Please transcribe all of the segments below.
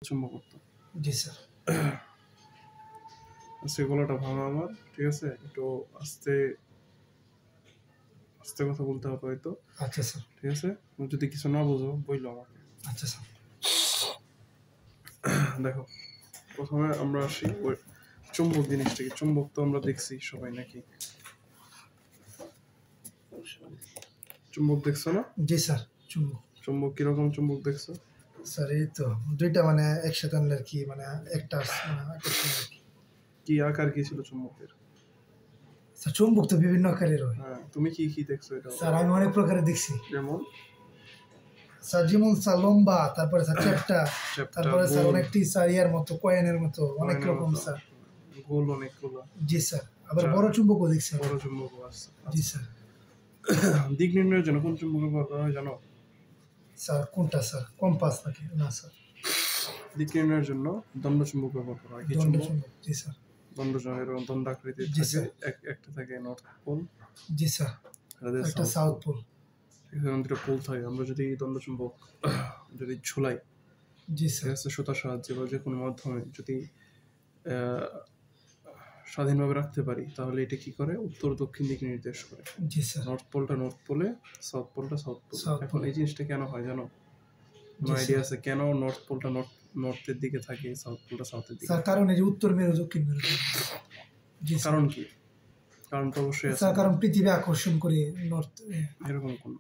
চুম্বক করতো। জি স্যার। আজকে গলাটা ভাঙা আমার, ঠিক আছে? একটু আস্তে আস্তে কথা বলতে হবে হয়তো। আচ্ছা স্যার। ঠিক আছে, যদি কিছু না বুঝো বললো আমাকে। আচ্ছা স্যার। দেখো, প্রথমে আমরা আসি ওই চুম্বক জিনিসটা কি। চুম্বক তো আমরা দেখছি সবাই নাকি? চুম্বক দেখছো না? জি স্যার। চুম্বক। চুম্বক কিরকম চুম্বক দেখছো? স্যার এই তো দুইটা মানে একসাথে আনলে আর কি, মানে একটা কি আকার কি ছিল চুম্বকের? স্যার চুম্বক তো বিভিন্ন আকারের হয়। হ্যাঁ, তুমি কি কি দেখছো এটা? স্যার আমি অনেক প্রকারের দেখছি। যেমন স্যার যেমন স্যার লম্বা, তারপরে স্যার চ্যাপ্টা, তারপরে স্যার অনেকটি স্যার ইয়ার মতো কয়েনের মতো অনেক রকম স্যার। গোল অনেকগুলো। জি স্যার। আবার বড় চুম্বকও দেখছি। বড় চুম্বকও আছে। জি স্যার। দিক নির্ণয়ের জন্য কোন চুম্বক ব্যবহার করা হয় জানো? স্যার কোনটা স্যার? কম্পাস নাকি? না স্যার। দিক নির্ণয়ের জন্য দণ্ড চুম্বক ব্যবহার করা হয়। কি দণ্ড চুম্বক? চুম্বক। জি স্যার। দণ্ড চুম্বক এরকম দণ্ডাকৃতির জি থাকে, স্যার। একটা থাকে নর্থ পোল। জি স্যার। একটা সাউথ পোল। এখানে দুটো পোল থাকে। আমরা যদি দণ্ড চুম্বক যদি ঝুলাই, জি স্যার, সুতার সাহায্যে বা যে কোনো মাধ্যমে যদি স্বাধীনভাবে রাখতে পারি, তাহলে এটা কি করে? উত্তর দক্ষিণ দিকে নির্দেশ করে। জি স্যার। নর্থ পোলটা নর্থ পোলে, সাউথ পোলটা সাউথ পোলে। এখন এই জিনিসটা কেন হয় জানো? কোনো আইডিয়া আছে কেন নর্থ পোলটা নর্থের দিকে থাকে, সাউথ পোলটা সাউথের দিকে? স্যার কারণ এই যে উত্তর মেরু দক্ষিণ মেরু। জি স্যার। কারণ কি? কারণ তো অবশ্যই আছে। স্যার কারণ পৃথিবী আকর্ষণ করে নর্থ। এরকম কোন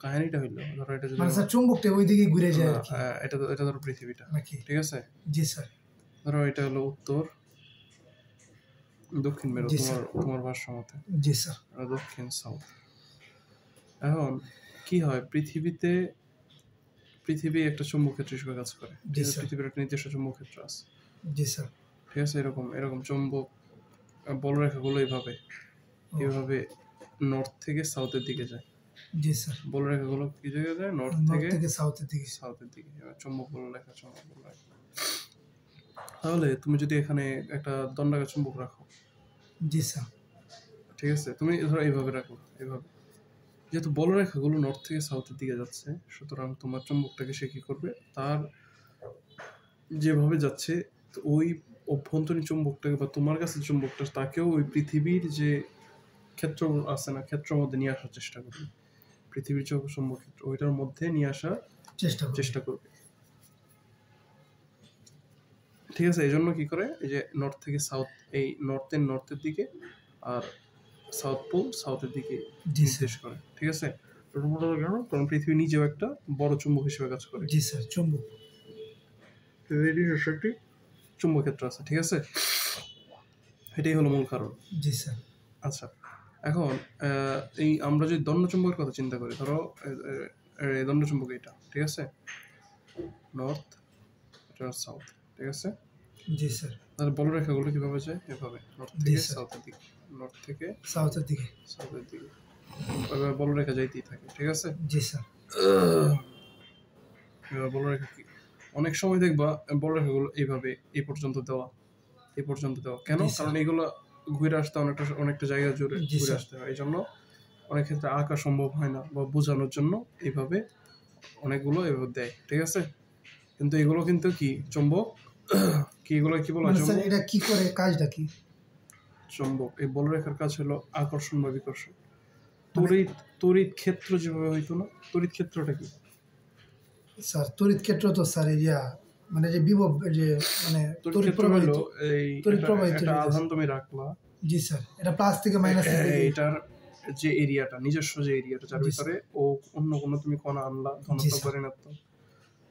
কাহিনীটা হইলো, ধরো এটা যদি মানে স্যার চুম্বকটা ওই দিকে ঘুরে যায় আর কি। এটা ধরো পৃথিবীটা নাকি? ঠিক আছে? জি স্যার। ধরো এটা হলো উত্তর, দক্ষিণ মেরু তোমার ভাষ্য মতে। জি স্যার। দক্ষিণ সাউথ। এখন কি হয়, পৃথিবী একটা চুম্বক ক্ষেত্র হিসেবে কাজ করে। পৃথিবীর একটা নির্দিষ্ট চুম্বক ক্ষেত্র আছে। জি স্যার। ঠিক আছে, এরকম চুম্বক বলরেখাগুলো এইভাবে নর্থ থেকে সাউথের দিকে যায়। জি স্যার। বলরেখাগুলো কি জায়গায় যায়? নর্থ থেকে সাউথের দিকে। চুম্বক বলরেখা। তাহলে তুমি যদি এখানে একটা দণ্ডাকার চুম্বক রাখো, জি স্যার, ঠিক আছে, তুমি ধরো এইভাবে রাখো, এইভাবে, যেহেতু বলরেখাগুলো নর্থ থেকে সাউথের দিকে যাচ্ছে, সুতরাং তোমার চুম্বকটাকে সে কি করবে? তার যেভাবে যাচ্ছে ওই অভ্যন্তরীণ চুম্বকটাকে বা তোমার কাছে চুম্বকটা, তাকেও ওই পৃথিবীর যে ক্ষেত্র আছে না, ক্ষেত্রের মধ্যে নিয়ে আসার চেষ্টা করবে। পৃথিবীর যে চুম্বক ক্ষেত্র, ওইটার মধ্যে নিয়ে আসার চেষ্টা করবে। ঠিক আছে, এই জন্য কি করে? এই যে নর্থ থেকে সাউথ, এই নর্থের দিকে, আর সাউথ পোল সাউথের দিকে নির্দেশ করে। ঠিক আছে, কারণ পৃথিবী নিজেও একটা বড় চুম্বক হিসেবে কাজ করে। জি স্যার, চুম্বক। একটি চুম্বক ক্ষেত্র আছে। ঠিক আছে, এটাই হলো মূল কারণ। জি স্যার। আচ্ছা, এখন এই আমরা যদি দণ্ড চুম্বকের কথা চিন্তা করি, ধরো দণ্ড চুম্বক এটা, ঠিক আছে, নর্থ, এটা সাউথ, ঠিক আছে। জি স্যার। তাহলে বলরেখাগুলো কিভাবে যায়? এভাবে নর্থ থেকে সাউথের দিকে, নর্থ থেকে সাউথের দিকে ওইভাবে বলরেখা যাইতেই থাকে। ঠিক আছে। জি স্যার। বলরেখা কি অনেক সময় দেখবা বলরেখাগুলো এইভাবে এই পর্যন্ত দেওয়া কেন? কারণ এগুলো ঘুরে আসতে অনেকটা জায়গা জুড়ে ঘুরে আসতে হয়। এই জন্য অনেক ক্ষেত্রে আঁকা সম্ভব হয় না, বা বোঝানোর জন্য এইভাবে অনেকগুলো এভাবে দেয়। ঠিক আছে, কিন্তু এগুলো কিন্তু কি চুম্বক কি, এগুলো কি বলা হয়? এটা কি করে, কাজটা কি? চুম্বক, এই বলরেখার কাজ হলো আকর্ষণ বা বিকর্ষণ। তড়িৎ ক্ষেত্র যেভাবে হইতো না, তড়িৎ ক্ষেত্রটা কি স্যার? তড়িৎ ক্ষেত্র তো স্যার মানে যে বিভব, যে মানে তড়িৎ প্রবাহিত, তড়িৎ প্রবাহিত একটা আধান তুমি রাখলা। জি স্যার, এটা প্লাস থেকে মাইনাস থেকে, এটার যে এরিয়াটা, নিজস্ব যে এরিয়াটা, যার ভিতরে ও অন্য কোনো তুমি কণা আনলা, ধনাত্মক বা ঋণাত্মক,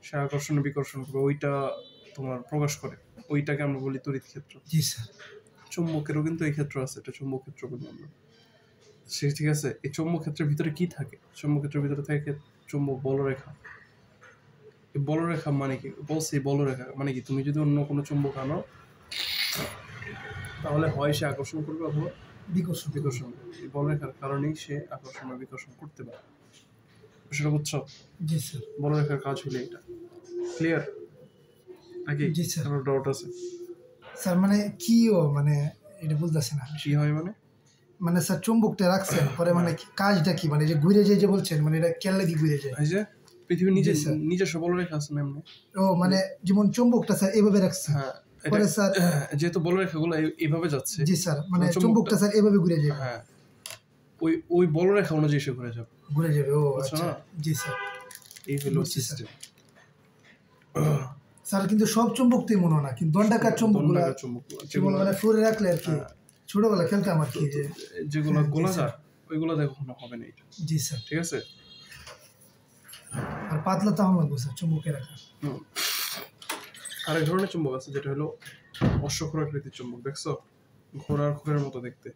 সে আকর্ষণ বিকর্ষণ করবে, ওইটা তোমার প্রকাশ করে, ওইটাকে আমরা বলি তড়িৎ ক্ষেত্র। জি স্যার। চুম্বকেরও কিন্তু এই ক্ষেত্র আছে, এটা চুম্বক ক্ষেত্র বলি আমরা। ঠিক আছে, এই চুম্বক ক্ষেত্রের ভিতরে কি থাকে? চুম্বক ক্ষেত্রের ভিতরে থাকে চুম্বক বলরেখা। এই বলরেখা মানে কি বলছি? বলরেখা মানে কি, তুমি যদি অন্য কোনো চুম্বক আনো, তাহলে হয় সে আকর্ষণ করবে অথবা বিকর্ষণ করবে। এই বলরেখার কারণেই সে আকর্ষণ বা বিকর্ষণ করতে পারে। সেটা বুঝছো? জি স্যার। বলরেখার কাজ হলো এটা। ক্লিয়ার নাকি? জি স্যার। আমার ডাউট আছে স্যার, মানে কিও মানে এটা বলতেছে না কি হয় মানে স্যার চুম্বকটা রাখছেন পরে, মানে কাজটা কি, মানে যে ঘুরে যায় যে বলছেন, মানে এটা কেন লাগি ঘুরে যায়? এই যে পৃথিবীর জি, স্যার। নিজস্ব বলরেখা আছে না এমনি। ও মানে যেমন চুম্বকটা স্যার এভাবে রাখছে, হ্যাঁ, পরে স্যার যেহেতু বলরেখাগুলো এইভাবে যাচ্ছে, জি স্যার, মানে চুম্বকটা চুম্বকটা স্যার এভাবে ঘুরে যাবে। হ্যাঁ, ওই বলরেখা অনুযায়ী সে ঘুরে যাবে। ঘুরে যাবে। ও বুঝছো আচ্ছা। না? জি স্যার। এই হলো বুঝছি স্যার। সিস্টেম। স্যার কিন্তু সব চুম্বক তো এমন না, কিন্তু দণ্ডাকার চুম্বকগুলো দণ্ডাকার চুম্বকগুলো যেমন মানে ফ্লোরে রাখলে আর কি, ছোটবেলা খেলতাম আর কি, যে যেগুলো হ্যাঁ, জি গোলাকার স্যার। ওইগুলো দেখো কখনো হবে না এটা। জি স্যার। ঠিক আছে? আর পাতলা তাও লাগবে স্যার চুম্বকের রাখা। আরেক ধরনের চুম্বক আছে যেটা হলো অশ্বক্ষুরাকৃতির চুম্বক। দেখছো? ঘোড়ার খুরের মতো দেখতে,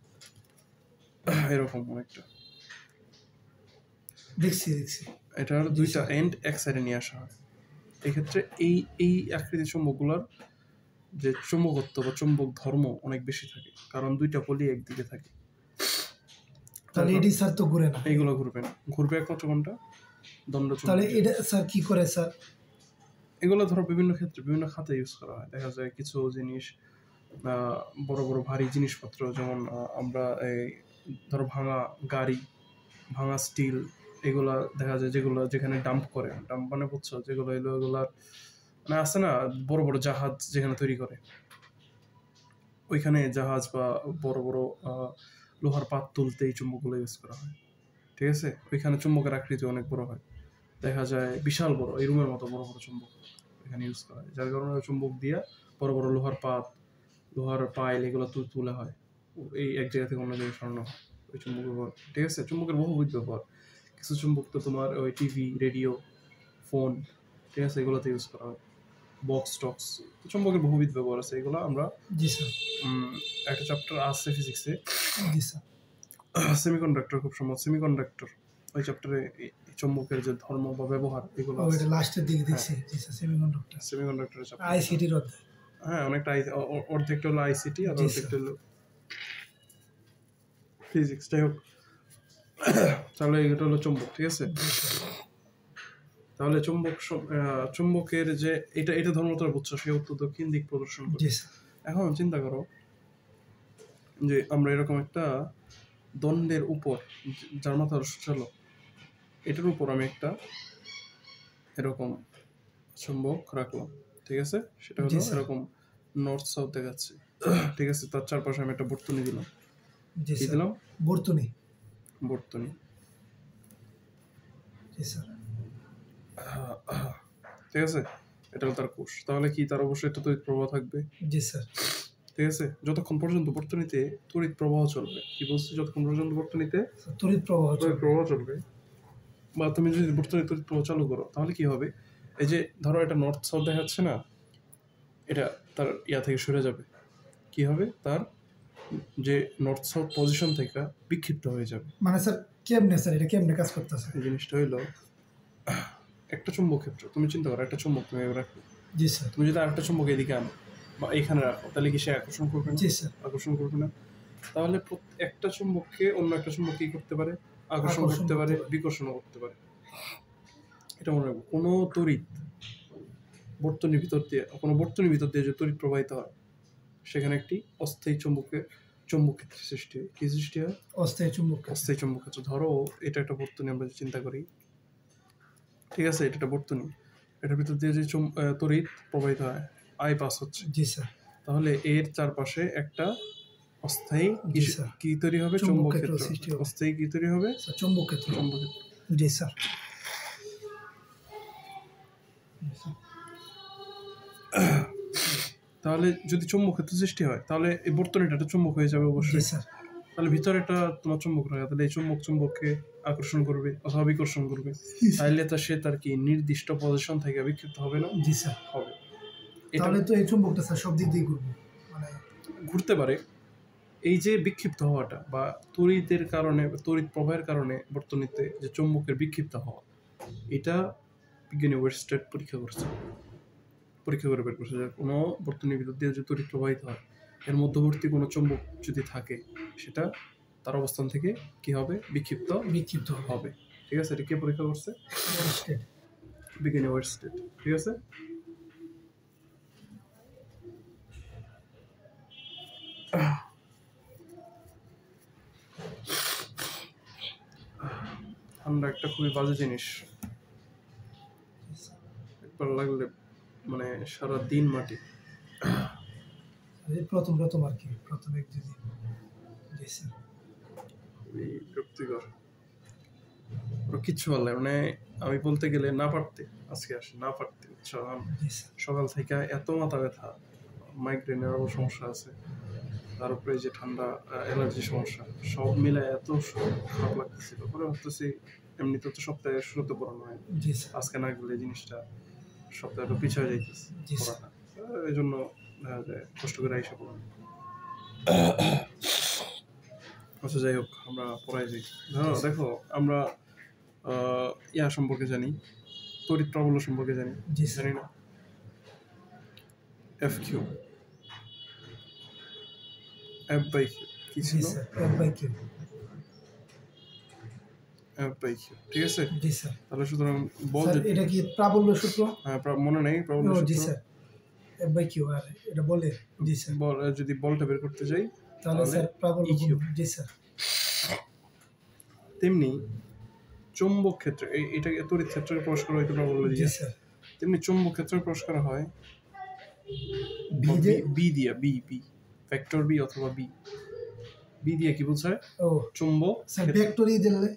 এরকম অনেকটা। দেখছি। এটার দুইটা এন্ড এক সাইডে নিয়ে আসা হয়। এক্ষেত্রে এই আকৃতির চুম্বকগুলোর যে চুম্বকত্ব বা চুম্বক ধর্ম অনেক বেশি থাকে, কারণ দুইটা পলি একদিকে থাকে। তাহলে এডি স্যার তো ঘুরে না, এইগুলো ঘুরবে না, ঘুরবে একমাত্র কোনটা? দণ্ড চুম্বক। তাহলে এটা স্যার কি করে স্যার? এগুলো ধরো বিভিন্ন ক্ষেত্রে বিভিন্ন খাতে ইউজ করা হয়। দেখা যায় কিছু জিনিস বড় বড় ভারী জিনিসপত্র, যেমন আমরা এই ধরো ভাঙা গাড়ি, ভাঙা স্টিল, এগুলা দেখা যায় যেখানে ডাম্প করে, ডাম্প মানে বুঝছো, যেগুলো এগুলার মানে আছে না, বড় বড় জাহাজ যেখানে তৈরি করে, ওইখানে জাহাজ বা বড় বড় লোহার পাত তুলতে এই চুম্বকগুলো ইউজ করা হয়। ঠিক আছে? ওইখানে চুম্বকের আকৃতি অনেক বড় হয়, দেখা যায় বিশাল বড়, এই রুমের মতো বড় বড় চুম্বক এখানে ইউজ করা হয়, যার কারণে চুম্বক দিয়া বড় বড় লোহার পাত, লোহার পাইল, এগুলো তুলে হয়, এই এক জায়গা থেকে অন্য জায়গায় সরানো হয় ওই চুম্বক ব্যবহার। ঠিক আছে? চুম্বকের বহুবিধ ব্যবহার। কিছু চুম্বক তো তোমার ওই টিভি, রেডিও, ফোন, ঠিক আছে, এগুলোতে ইউজ করা হয়, বক্স টক্স। চুম্বকের বহুবিধ ব্যবহার আছে, এগুলো আমরা জি স্যার। একটা চ্যাপ্টার আছে ফিজিক্সে, জি স্যার। সেমিকন্ডাক্টর, খুব সম্ভব সেমিকন্ডাক্টর, ওই চ্যাপ্টারে চুম্বকের যে ধর্ম বা ব্যবহার এগুলো ও এটা লাস্টের দিকে দেখছি। জি স্যার, সেমিকন্ডাক্টরের চ্যাপ্টার। আইসিটির অধ্যায়। হ্যাঁ, অনেকটা অর্ধেকটা হলো আইসিটি আর জি অর্ধেকটা হলো ফিজিক্স। যাই হোক, তাহলে এটা হলো চুম্বক। ঠিক আছে? তাহলে চুম্বকের যে এটা ধর্মতর বুঝছো, সে উত্তর দক্ষিণ দিক প্রদর্শন করে। জি স্যার। এখন চিন্তা করো যে আমরা এরকম একটা দণ্ডের উপর, যার মাথা সুচালো, এটার উপর আমি একটা এরকম চুম্বক রাখলাম। ঠিক আছে? সেটা হলো এরকম নর্থ সাউথ দেখাচ্ছে। ঠিক আছে? তার চারপাশে আমি একটা বর্তনী দিলাম। জি কি স্যার। দিলাম? বর্তনী। জি স্যার। ঠিক আছে? এটা হলো তার কোষ। তাহলে কি তার অবশ্যই একটা তড়িৎ প্রবাহ থাকবে? জি স্যার। ঠিক আছে? যতক্ষণ পর্যন্ত বর্তনীতে তড়িৎ প্রবাহ চলবে, কি বলছি, যতক্ষণ পর্যন্ত বর্তনীতে তড়িৎ প্রবাহ চলবে, বা তুমি যদি বর্তনী তড়িৎ প্রবাহ চালু করো, তাহলে কি হবে? এই যে ধরো এটা নর্থ সাউথ দেখাচ্ছে না, এটা তার থেকে সরে যাবে। কি হবে? তার যে নর্থ সাউথ পজিশন থেকে বিক্ষিপ্ত হয়ে যাবে। মানে স্যার কেমনে স্যার এটা কেমনে কাজ করতেছে? এই জিনিসটা হইলো একটা চুম্বক ক্ষেত্র। তুমি চিন্তা করো, একটা চুম্বক তুমি রাখো। জি স্যার। তুমি যদি আরেকটা চুম্বক এদিকে আনো বা এখানে রাখো, তাহলে কি সে আকর্ষণ করবে না? জি স্যার। আকর্ষণ করবে না। তাহলে একটা চুম্বককে অন্য একটা চুম্বক কি করতে পারে? আকর্ষণ করতে পারে, বিকর্ষণও করতে পারে। এটা মনে রাখবো। কোনো বর্তনীর ভিতর দিয়ে যে তড়িৎ প্রবাহিত হয়, সেখানে একটি অস্থায়ী চুম্বক ক্ষেত্রের সৃষ্টি হয়। কি সৃষ্টি হয়? অস্থায়ী চুম্বক ক্ষেত্র। ধরো এটা একটা বর্তনী, আমরা চিন্তা করি। ঠিক আছে? এটা একটা বর্তনী, এটার ভিতর দিয়ে যে তড়িৎ প্রবাহিত হয়, আই পাস হচ্ছে। জি স্যার। তাহলে এর চারপাশে একটা অস্থায়ী কি তৈরি হবে? চুম্বক ক্ষেত্র। অস্থায়ী কি তৈরি হবে? চুম্বক ক্ষেত্র। জি স্যার। তাহলে যদি চুম্বক ক্ষেত্র সৃষ্টি হয়, তাহলে এই বর্তনীটা একটা চুম্বক হয়ে যাবে অবশ্যই। তাহলে ভিতরে একটা তোমার চুম্বক রয়েছে, তাহলে এই চুম্বককে আকর্ষণ করবে অথবা বিকর্ষণ করবে। তাইলে সে তার কি নির্দিষ্ট পজিশন থেকে বিক্ষিপ্ত হবে না? জি স্যার, হবে। তাহলে তো এই চুম্বকটা স্যার সব দিক দিয়ে ঘুরবে, মানে ঘুরতে পারে। এই যে বিক্ষিপ্ত হওয়াটা বা তড়িতের কারণে, তড়িৎ প্রবাহের কারণে বর্তনীতে যে চুম্বকের বিক্ষিপ্ত হওয়া, এটা বিজ্ঞানী ওয়েরস্টেড পরীক্ষা করে বের করছে যে কোনো বর্তনীর ভিতর দিয়ে যে তড়িৎ প্রবাহিত হয়, এর মধ্যবর্তী কোনো চুম্বক যদি থাকে, সেটা তার অবস্থান থেকে কি হবে? বিক্ষিপ্ত হবে। ঠিক আছে? এটা কে পরীক্ষা করছে? বিজ্ঞানী ওয়েরস্টেড। ঠিক আছে? ঠান্ডা একটা খুবই বাজে জিনিস। লাগলে মানে সারা দিন মাটি। প্রথম আর কি, প্রথম এক দুদিন। জি স্যার। খুবই বিরক্তিকর। ওরা কিচ্ছু বলে মানে আমি বলতে গেলে না পারতে আজকে আসে না পারতে জি স্যার। সকাল থেকে এত মাথা ব্যথা, মাইগ্রেনের সমস্যা আছে, তার উপরে যে ঠান্ডা অ্যালার্জি সমস্যা, সব মিলে এত খারাপ লাগতেছিল। পরে ভাবতেছি এমনিতে তো সপ্তাহে শুরুতে পড়ানো হয়, জি স্যার। আজকে না গেলে জিনিসটা সপ্তাহে পিছিয়ে যাইতেছে জি স্যার। পড়াটা, এই জন্য দেখা যায় কষ্ট করে আইসা পড়ানো। আচ্ছা যাই হোক, আমরা পড়াই যাই। ধরো দেখো আমরা ইয়া সম্পর্কে জানি, তড়িৎ প্রবল সম্পর্কে জানি, জি স্যার। জানি না? F Q, F by Q কি জি ছিল? Sir. F by Q. F by Q, ঠিক আছে। জি স্যার। তাহলে সুতরাং বল স্যার এটা কি প্রাবল্য সূত্র? হ্যাঁ মনে নেই প্রবল ও জি সূত্র। Sir. F by Q R এটা বলে। জি স্যার। বল যদি বলটা বের করতে যাই তাহলে স্যার প্রাবল্য EQ। জি স্যার। তেমনি চৌম্বক ক্ষেত্রে এটাকে তড়িৎ ক্ষেত্রে প্রকাশ করা হয়তো প্রবল জি দিয়ে, স্যার। তেমনি চৌম্বক ক্ষেত্রে প্রকাশ করা হয় বি দিয়ে, বি ভেক্টর বি অথবা বি দিয়ে কি বোঝায়? ও চুম্বক। স্যার ভেক্টরই দিলে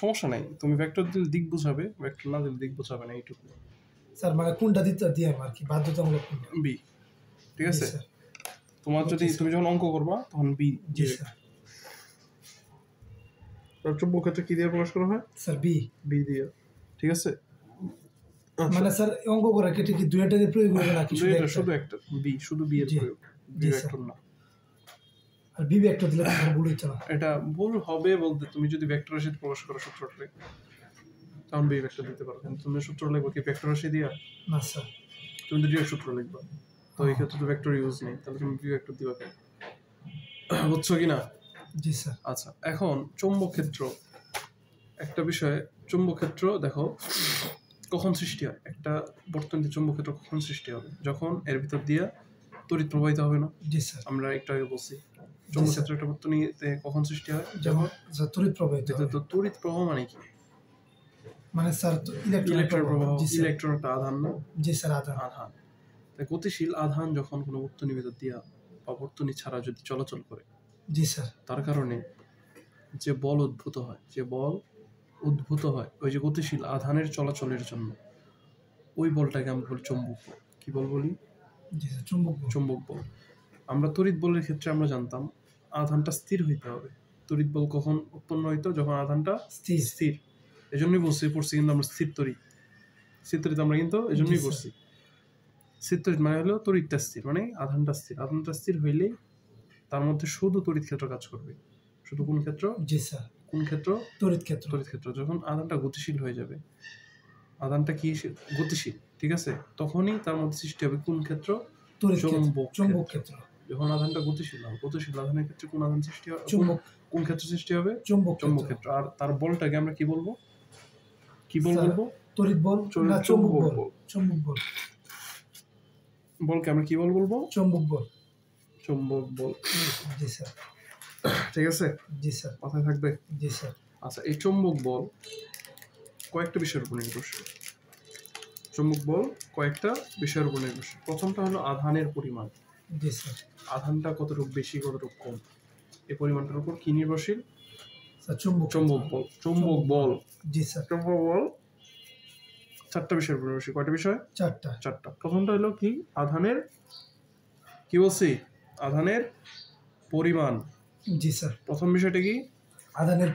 সমস্যা নাই, তুমি ভেক্টর দিলে দিক বোঝাবে, ভেক্টর না দিলে দিক বোঝাবে না, এইটুকু। স্যার মানে কোনটা দিতে দিয়ে আর কি বাধ্যতামূলক কোনটা? বি, ঠিক আছে। স্যার। তোমার যদি তুমি যখন অঙ্ক করবা তখন বি। জি স্যার। চুম্বক ক্ষেত্রে কি দিয়ে প্রকাশ করা হয়? স্যার বি দিয়ে, ঠিক আছে। মানে স্যার অঙ্ক করার ক্ষেত্রে কি দুইটা দিয়ে প্রয়োগ হবে নাকি শুধু একটা বি, শুধু বি এর প্রয়োগ, বি ভেক্টর না। আর বি ভেক্টর দিলে তো ভুল হইতো না। এটা ভুল হবে বলতে তুমি যদি ভেক্টর রাশি প্রকাশ করো সূত্রটাকে তখন বি ভেক্টর দিতে পারো, কিন্তু তুমি সূত্র লিখবো কি ভেক্টর রাশি দিয়া? না স্যার। তুমি তো ডিরেক্ট সূত্র লিখবা, তো এই ক্ষেত্রে তো ভেক্টর ইউজ নেই, তাহলে তুমি বি ভেক্টর দিবা কেন? বুঝছো কি না? জি স্যার। আচ্ছা এখন চৌম্বক ক্ষেত্র একটা বিষয়। চৌম্বক ক্ষেত্র দেখো কখন সৃষ্টি হয়, একটা বর্তনীতে চৌম্বক ক্ষেত্র কখন সৃষ্টি হবে? যখন এর ভিতর দিয়ে তড়িৎ প্রবাহিত হবে না? জি স্যার। আমরা একটু আগে বলছি চৌম্বক ক্ষেত্র একটা বর্তনীতে কখন সৃষ্টি হয়? যখন তড়িৎ প্রবাহিত হয়। তো তড়িৎ প্রবাহ মানে কি? মানে স্যার ইলেকট্রন প্রবাহ। জি স্যার। ইলেকট্রন একটা আধান না? জি স্যার আধান। তাই গতিশীল আধান যখন কোনো বর্তনীর ভিতর দিয়া বা বর্তনী ছাড়া যদি চলাচল করে, জি স্যার, তার কারণে যে বল উদ্ভূত হয় ওই যে গতিশীল আধানের চলাচলের জন্য, ওই বলটাকে আমরা বলি চৌম্বক বল। কি বল বলি? জি স্যার চুম্বক বল। চৌম্বক বল। আমরা তড়িৎ বলের ক্ষেত্রে আমরা জানতাম আধানটা স্থির হইতে হবে। তড়িৎ বল কখন উৎপন্ন হইতো? যখন আধানটা স্থির। এজন্যই পড়ছি কিন্তু আমরা স্থির তড়িৎ আমরা কিন্তু এজন্যই পড়ছি। স্থির তড়িৎ মানে হলো তড়িৎটা স্থির, মানে আধানটা স্থির হইলেই তার মধ্যে শুধু তড়িৎ ক্ষেত্র কাজ করবে। শুধু কোন ক্ষেত্র? জি স্যার কোন ক্ষেত্র? তড়িৎ ক্ষেত্র। যখন আধানটা গতিশীল হয়ে যাবে, আধানটা কি গতিশীল, ঠিক আছে, তখনই তার মধ্যে সৃষ্টি হবে কোন ক্ষেত্র? চৌম্বক ক্ষেত্র। যখন আধানটা গতিশীল আধানের ক্ষেত্রে কোন আধান সৃষ্টি হবে? কোন ক্ষেত্র সৃষ্টি হবে? চৌম্বক ক্ষেত্র। আর তার বলটাকে আমরা কি বলবো? বলবো? তড়িৎ বল না চৌম্বক বল? চৌম্বক বল। বলকে আমরা কি বলবো? চৌম্বক বল। জি স্যার। ঠিক আছে? জি স্যার। মাথায় থাকবে? জি স্যার। আচ্ছা এই চৌম্বক বল কয়েকটা বিষয়ের উপর নির্ভরশীল। প্রথমটা হলো আধানের পরিমাণ। জি স্যার। আধানটা কতটুকু বেশি কতটুকু কম, এই পরিমাণটার উপর কি নির্ভরশীল? চৌম্বক বল। জি স্যার। চৌম্বক বল চারটা বিষয়ের উপর নির্ভরশীল। কয়টা বিষয়? চারটা। প্রথমটা হলো কি? আধানের কি বলছি? আধানের পরিমাণ। জি স্যার। প্রথম বিষয়টা কি? আধানের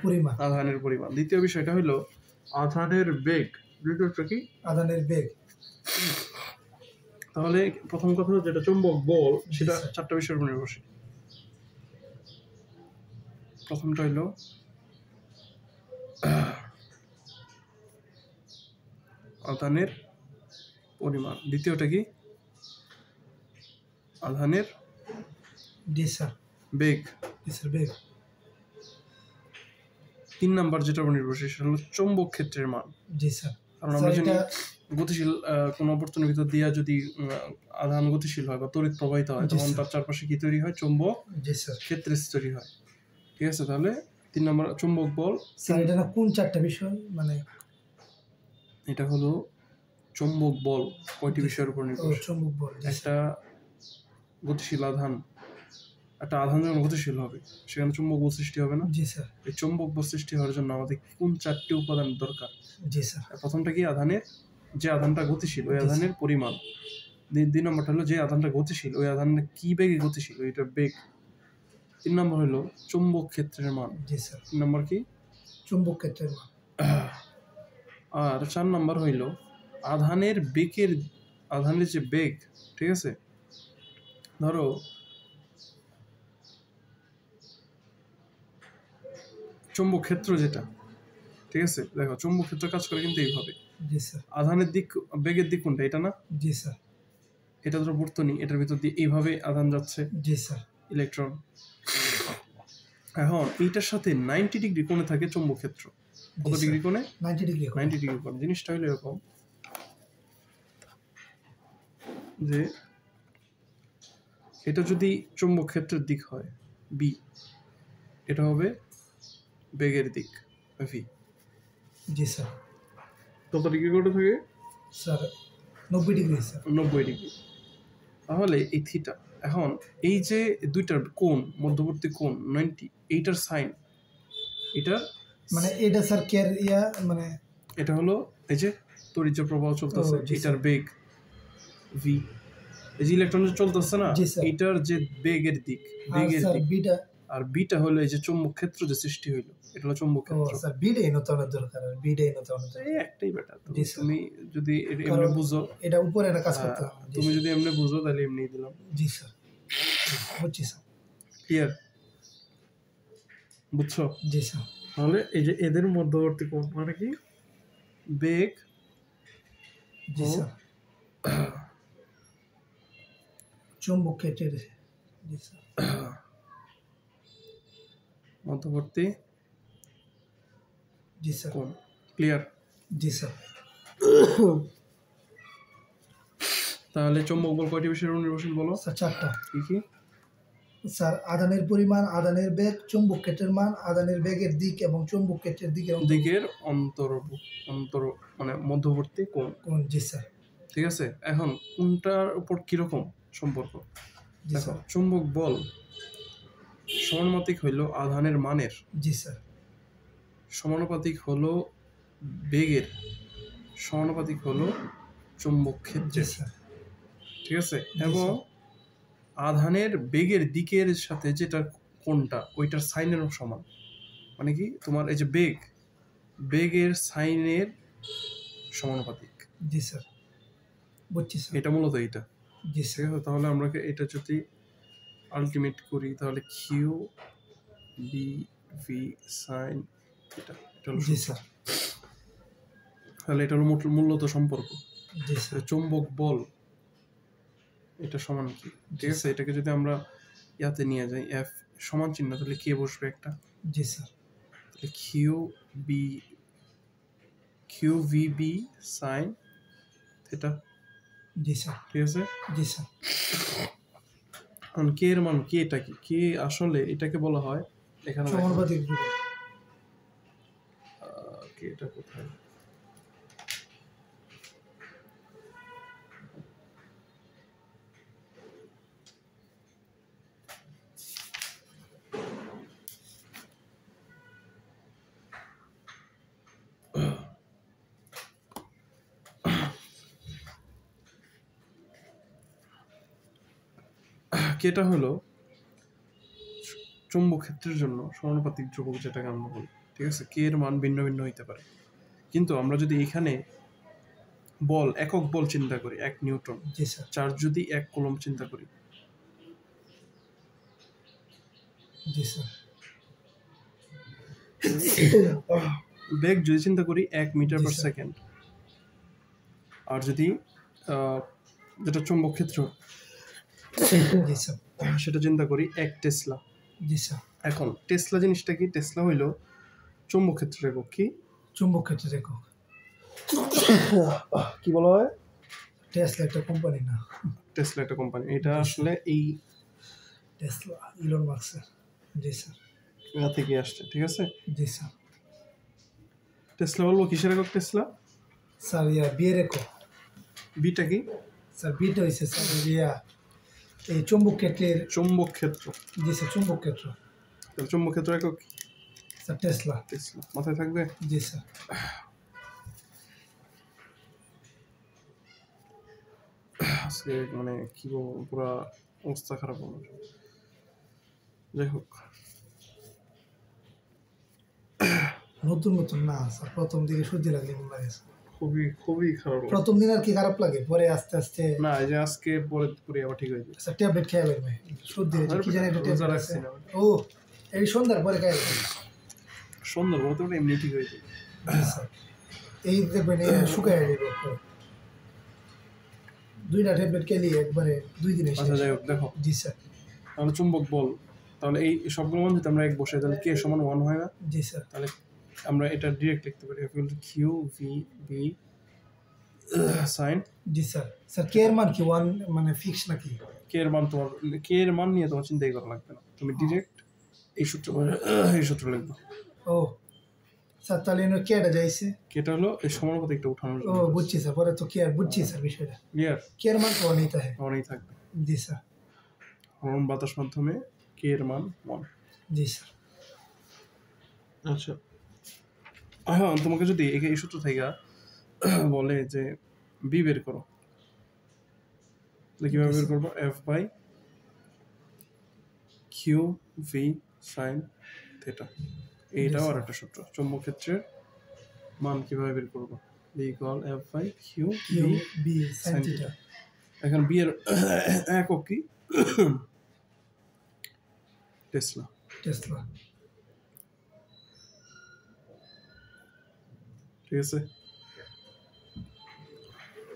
পরিমাণ। দ্বিতীয় বিষয়টা হলো আধানের বেগ। দ্বিতীয়টা কি? আধানের বেগ। তাহলে প্রথম কথা যেটা চৌম্বক বল সেটা চারটা বিষয়ের উপর নির্ভরশীল। প্রথমটা হলো আধানের পরিমাণ। দ্বিতীয়টা কি? আধানের বেগ। 3 নাম্বার যেটা উপর নির্ভরশীল সেটা হলো চৌম্বক ক্ষেত্রের মান। জি স্যার। কারণ আমরা জানি গতিশীল কোনো বর্তনীর ভিতর দিয়া যদি আধান গতিশীল হয় বা তড়িৎ প্রবাহিত হয় তখন তার চারপাশে কি তৈরি হয়? চৌম্বক ক্ষেত্র তৈরি হয়। ঠিক আছে? তাহলে 3 নম্বর চৌম্বক বল। স্যার এটা কোন চারটা বিষয়? মানে এটা হলো চৌম্বক বল কয়টি বিষয়ের উপর নির্ভরশীল? চুম্বক বল, জি স্যার। একটা গতিশীল আধান, একটা আধান যখন গতিশীল হবে সেখানে চুম্বক বল সৃষ্টি হবে না? জি স্যার। এই চৌম্বক বল সৃষ্টি হওয়ার জন্য আমাদের কোন 4টি উপাদান দরকার? জি স্যার। প্রথমটা কি আধানের, যে আধানটা গতিশীল ওই আধানের পরিমাণ। দুই নম্বরটা হলো যে আধানটা গতিশীল ওই আধানটা কি বেগে গতিশীল ওইটার বেগ। 3 নম্বর হলো চুম্বক ক্ষেত্রের মান। জি স্যার। 3 নম্বর কি? চুম্বক ক্ষেত্রের মান। আর 4 নম্বর হইল আধানের বেগের, আধানের যে বেগ, ঠিক আছে, ধরো চুম্বক ক্ষেত্র যেটা, ঠিক আছে, দেখো চুম্বক ক্ষেত্র কাজ করে কিন্তু এইভাবে। জি স্যার। আধানের দিক, বেগের দিক কোনটা, এটা না? জি স্যার। এটা ধরো বর্তনী, এটার ভিতর দিয়ে এইভাবে আধান যাচ্ছে, জি স্যার। ইলেকট্রন। এখন এইটার সাথে 90 ডিগ্রি কোণে থাকে চুম্বক ক্ষেত্র। কত ডিগ্রি কোণে? 90 ডিগ্রি। 90 ডিগ্রি কোণে। জিনিসটা হলো এরকম যে এটা যদি চুম্বক ক্ষেত্রের দিক হয় বি, এটা হবে বেগের দিক ভি। জি স্যার। কত ডিগ্রি কোণে থাকে? Sir 90 degree sir. 90 ডিগ্রি। তাহলে এই থিটা, এখন এই যে দুইটার কোণ, মধ্যবর্তী কোণ 90, এইটার সাইন, এটা মানে এটা স্যার কেয়ার মানে এটা হলো এই যে তড়িৎ প্রবাহ চলতেছে, এটার বেগ ভি। এই যে ইলেকট্রন চলতেছে না, এটার যে বেগের দিক, বেগের দিক। বিটা, আর বিটা হলো এই যে চুম্বক ক্ষেত্র যে সৃষ্টি হইলো, এটা হলো চুম্বক ক্ষেত্র। স্যার বিটাই নতানোর দরকার, আর বিটাই নতানোর দরকার। এই একটাই ব্যাটা। তুমি যদি এমনি বুঝো, এটা উপরে একটা কাজ করতে হবে। তুমি যদি এমনি বুঝো তাহলে এমনি দিলাম। জি স্যার, বুঝছি স্যার। ক্লিয়ার? বুঝছো? জি স্যার। তাহলে এই যে এদের মধ্যবর্তী কোণ মানে কি? বেগ। জি স্যার। চুম্বক ক্ষেত্রের, জি স্যার, মধ্যবর্তী জি স্যার কোণ। ক্লিয়ার? জি স্যার। তাহলে চৌম্বক বল কয়টি বিষয়ের উপর নির্ভরশীল বলো? স্যার 4টা। কি কি? স্যার আধানের পরিমাণ, আধানের বেগ, চুম্বক ক্ষেত্রের মান, আধানের বেগের দিক এবং চুম্বক ক্ষেত্রের দিকের অন্তর মানে মধ্যবর্তী কোণ। জি স্যার। ঠিক আছে, এখন কোনটার উপর কিরকম সম্পর্ক দেখো। চুম্বক বল সমানুপাতিক হইল আধানের মানের। জি স্যার। সমানুপাতিক হলো বেগের, সমানুপাতিক হলো চুম্বক ক্ষেত্রের। ঠিক আছে, এবং আধানের বেগের দিকের সাথে যেটা কোনটা ওইটার সাইনের সমান। মানে কি, তোমার এই যে বেগ, বেগের সাইনের সমানুপাতিক। জি স্যার, বুঝছি স্যার। এটা মূলত এইটা। জি ঠিক আছে, তাহলে আমরা এটা যদি আলটিমেট করি তাহলে কিউ বি ভি সাইন এটা, এটা হলো। জি স্যার। তাহলে এটা হলো মূলত সম্পর্ক। জি স্যার। চৌম্বক বল এটা সমান কি, ঠিক আছে, এটাকে যদি আমরা ইয়াতে নিয়ে যাই এফ সমান চিহ্ন, তাহলে কে বসবে একটা। জি স্যার। তাহলে Q V B sine theta. জি স্যার। ঠিক আছে। জি স্যার। এখন কে এর মান কি, এটা কি, কে আসলে এটাকে বলা হয় এখানে সমানুপাতিক ধ্রুবক। কে এটা কোথায়, কেটা হলো চুম্বক ক্ষেত্রের জন্য সমানুপাতিক ধ্রুবক, যেটাকে আমরা বলি। ঠিক আছে, কে এর মান ভিন্ন ভিন্ন হইতে পারে, কিন্তু আমরা যদি এখানে বল, একক বল চিন্তা করি 1 নিউটন, চার্জ যদি 1 কুলম্ব চিন্তা করি, বেগ যদি চিন্তা করি 1 মিটার পার সেকেন্ড, আর যদি যেটা চুম্বক ক্ষেত্র সেটা চিন্তা করি 1 টেসলা। এখন টেসলা জিনিসটা কি? টেসলা হইল চুম্বক ক্ষেত্রের একক। কি চুম্বক ক্ষেত্রের একক? কি বলা হয়? টেসলা একটা কোম্পানি না? টেসলা একটা কোম্পানি। এটা আসলে এই টেসলা ইলন মাস্কের। জি স্যার, এটা থেকে আসছে। ঠিক আছে। জি স্যার। টেসলা বলবো কিসের একক? টেসলা স্যার বিয়ের একক। বিটা কি? স্যার বিটা হয়েছে স্যার এই চুম্বক ক্ষেত্রের চুম্বক ক্ষেত্র। জি স্যার চুম্বক ক্ষেত্র। তাহলে চুম্বক ক্ষেত্র একক কি? Sir Tesla. টেসলা মাথায় থাকবে। জি স্যার। আজকে মানে কি বলবো, পুরা অবস্থা খারাপ আমার। যাই হোক, নতুন নতুন না স্যার, প্রথম দিকে সর্দি লাগলে এরকম লাগে স্যার। খুবই খুবই খারাপ লাগে। প্রথম দিন আর কি খারাপ লাগে, পরে আস্তে আস্তে না, এই যে আজকে পরে পরে আবার ঠিক হয়ে যাবে। স্যার ট্যাবলেট খেয়ে লাগবে, সর্দি হয়েছে কি জানি একটা রোজা ট্যাবলেট রাখছি আছে। না। ও এই সন্ধ্যার পরে খাই লাগবে। সুন্দর বলতে পারে এমনি ঠিক হয়ে যাবে। জি স্যার। এই দেখবেন শুকায় যাবে একবারে। 2টা ট্যাবলেট খেলে একবারে 2 দিনে আচ্ছা যাই হোক, দেখো জি স্যার। তাহলে চুম্বক বল, তাহলে এই সবগুলো মান যদি আমরা এক বসে তাহলে কে সমান 1 হয় না? জি স্যার। তাহলে আমরা এটা ডিরেক্ট লিখতে পারি F = Q V B sin। জি স্যার। স্যার কে এর মান কি 1 মানে ফিক্স নাকি? কে এর মান তোমার, কে এর মান নিয়ে তোমার চিন্তাই করা লাগবে না, তুমি ডিরেক্ট এই সূত্র লিখবে। ও স্যার তাহলে এর কে এটা যাইছে? কেটা হলো এই সমানুপাতিকটা উঠানোর ও জন্য। বুঝছি স্যার, পরে তো কে আর বুঝছি স্যার বিষয়টা। ক্লিয়ার? কে এর মান তো অনেক থাকে। অনেক থাকবে। জি স্যার। হরণ বাতাস মাধ্যমে কে এর মান 1। জি স্যার। আচ্ছা, হ্যাঁ তোমাকে যদি এই সূত্র থেকে বলে যে বি বের করো, তাহলে কিভাবে বের করবো? F/Q V sin theta. এইটাও আর একটা সূত্র। চৌম্বক ক্ষেত্রের মান কিভাবে বের করবো? B = F/Q B sin theta. এখন বি এর একক কি? টেসলা। টেসলা। ঠিক আছে,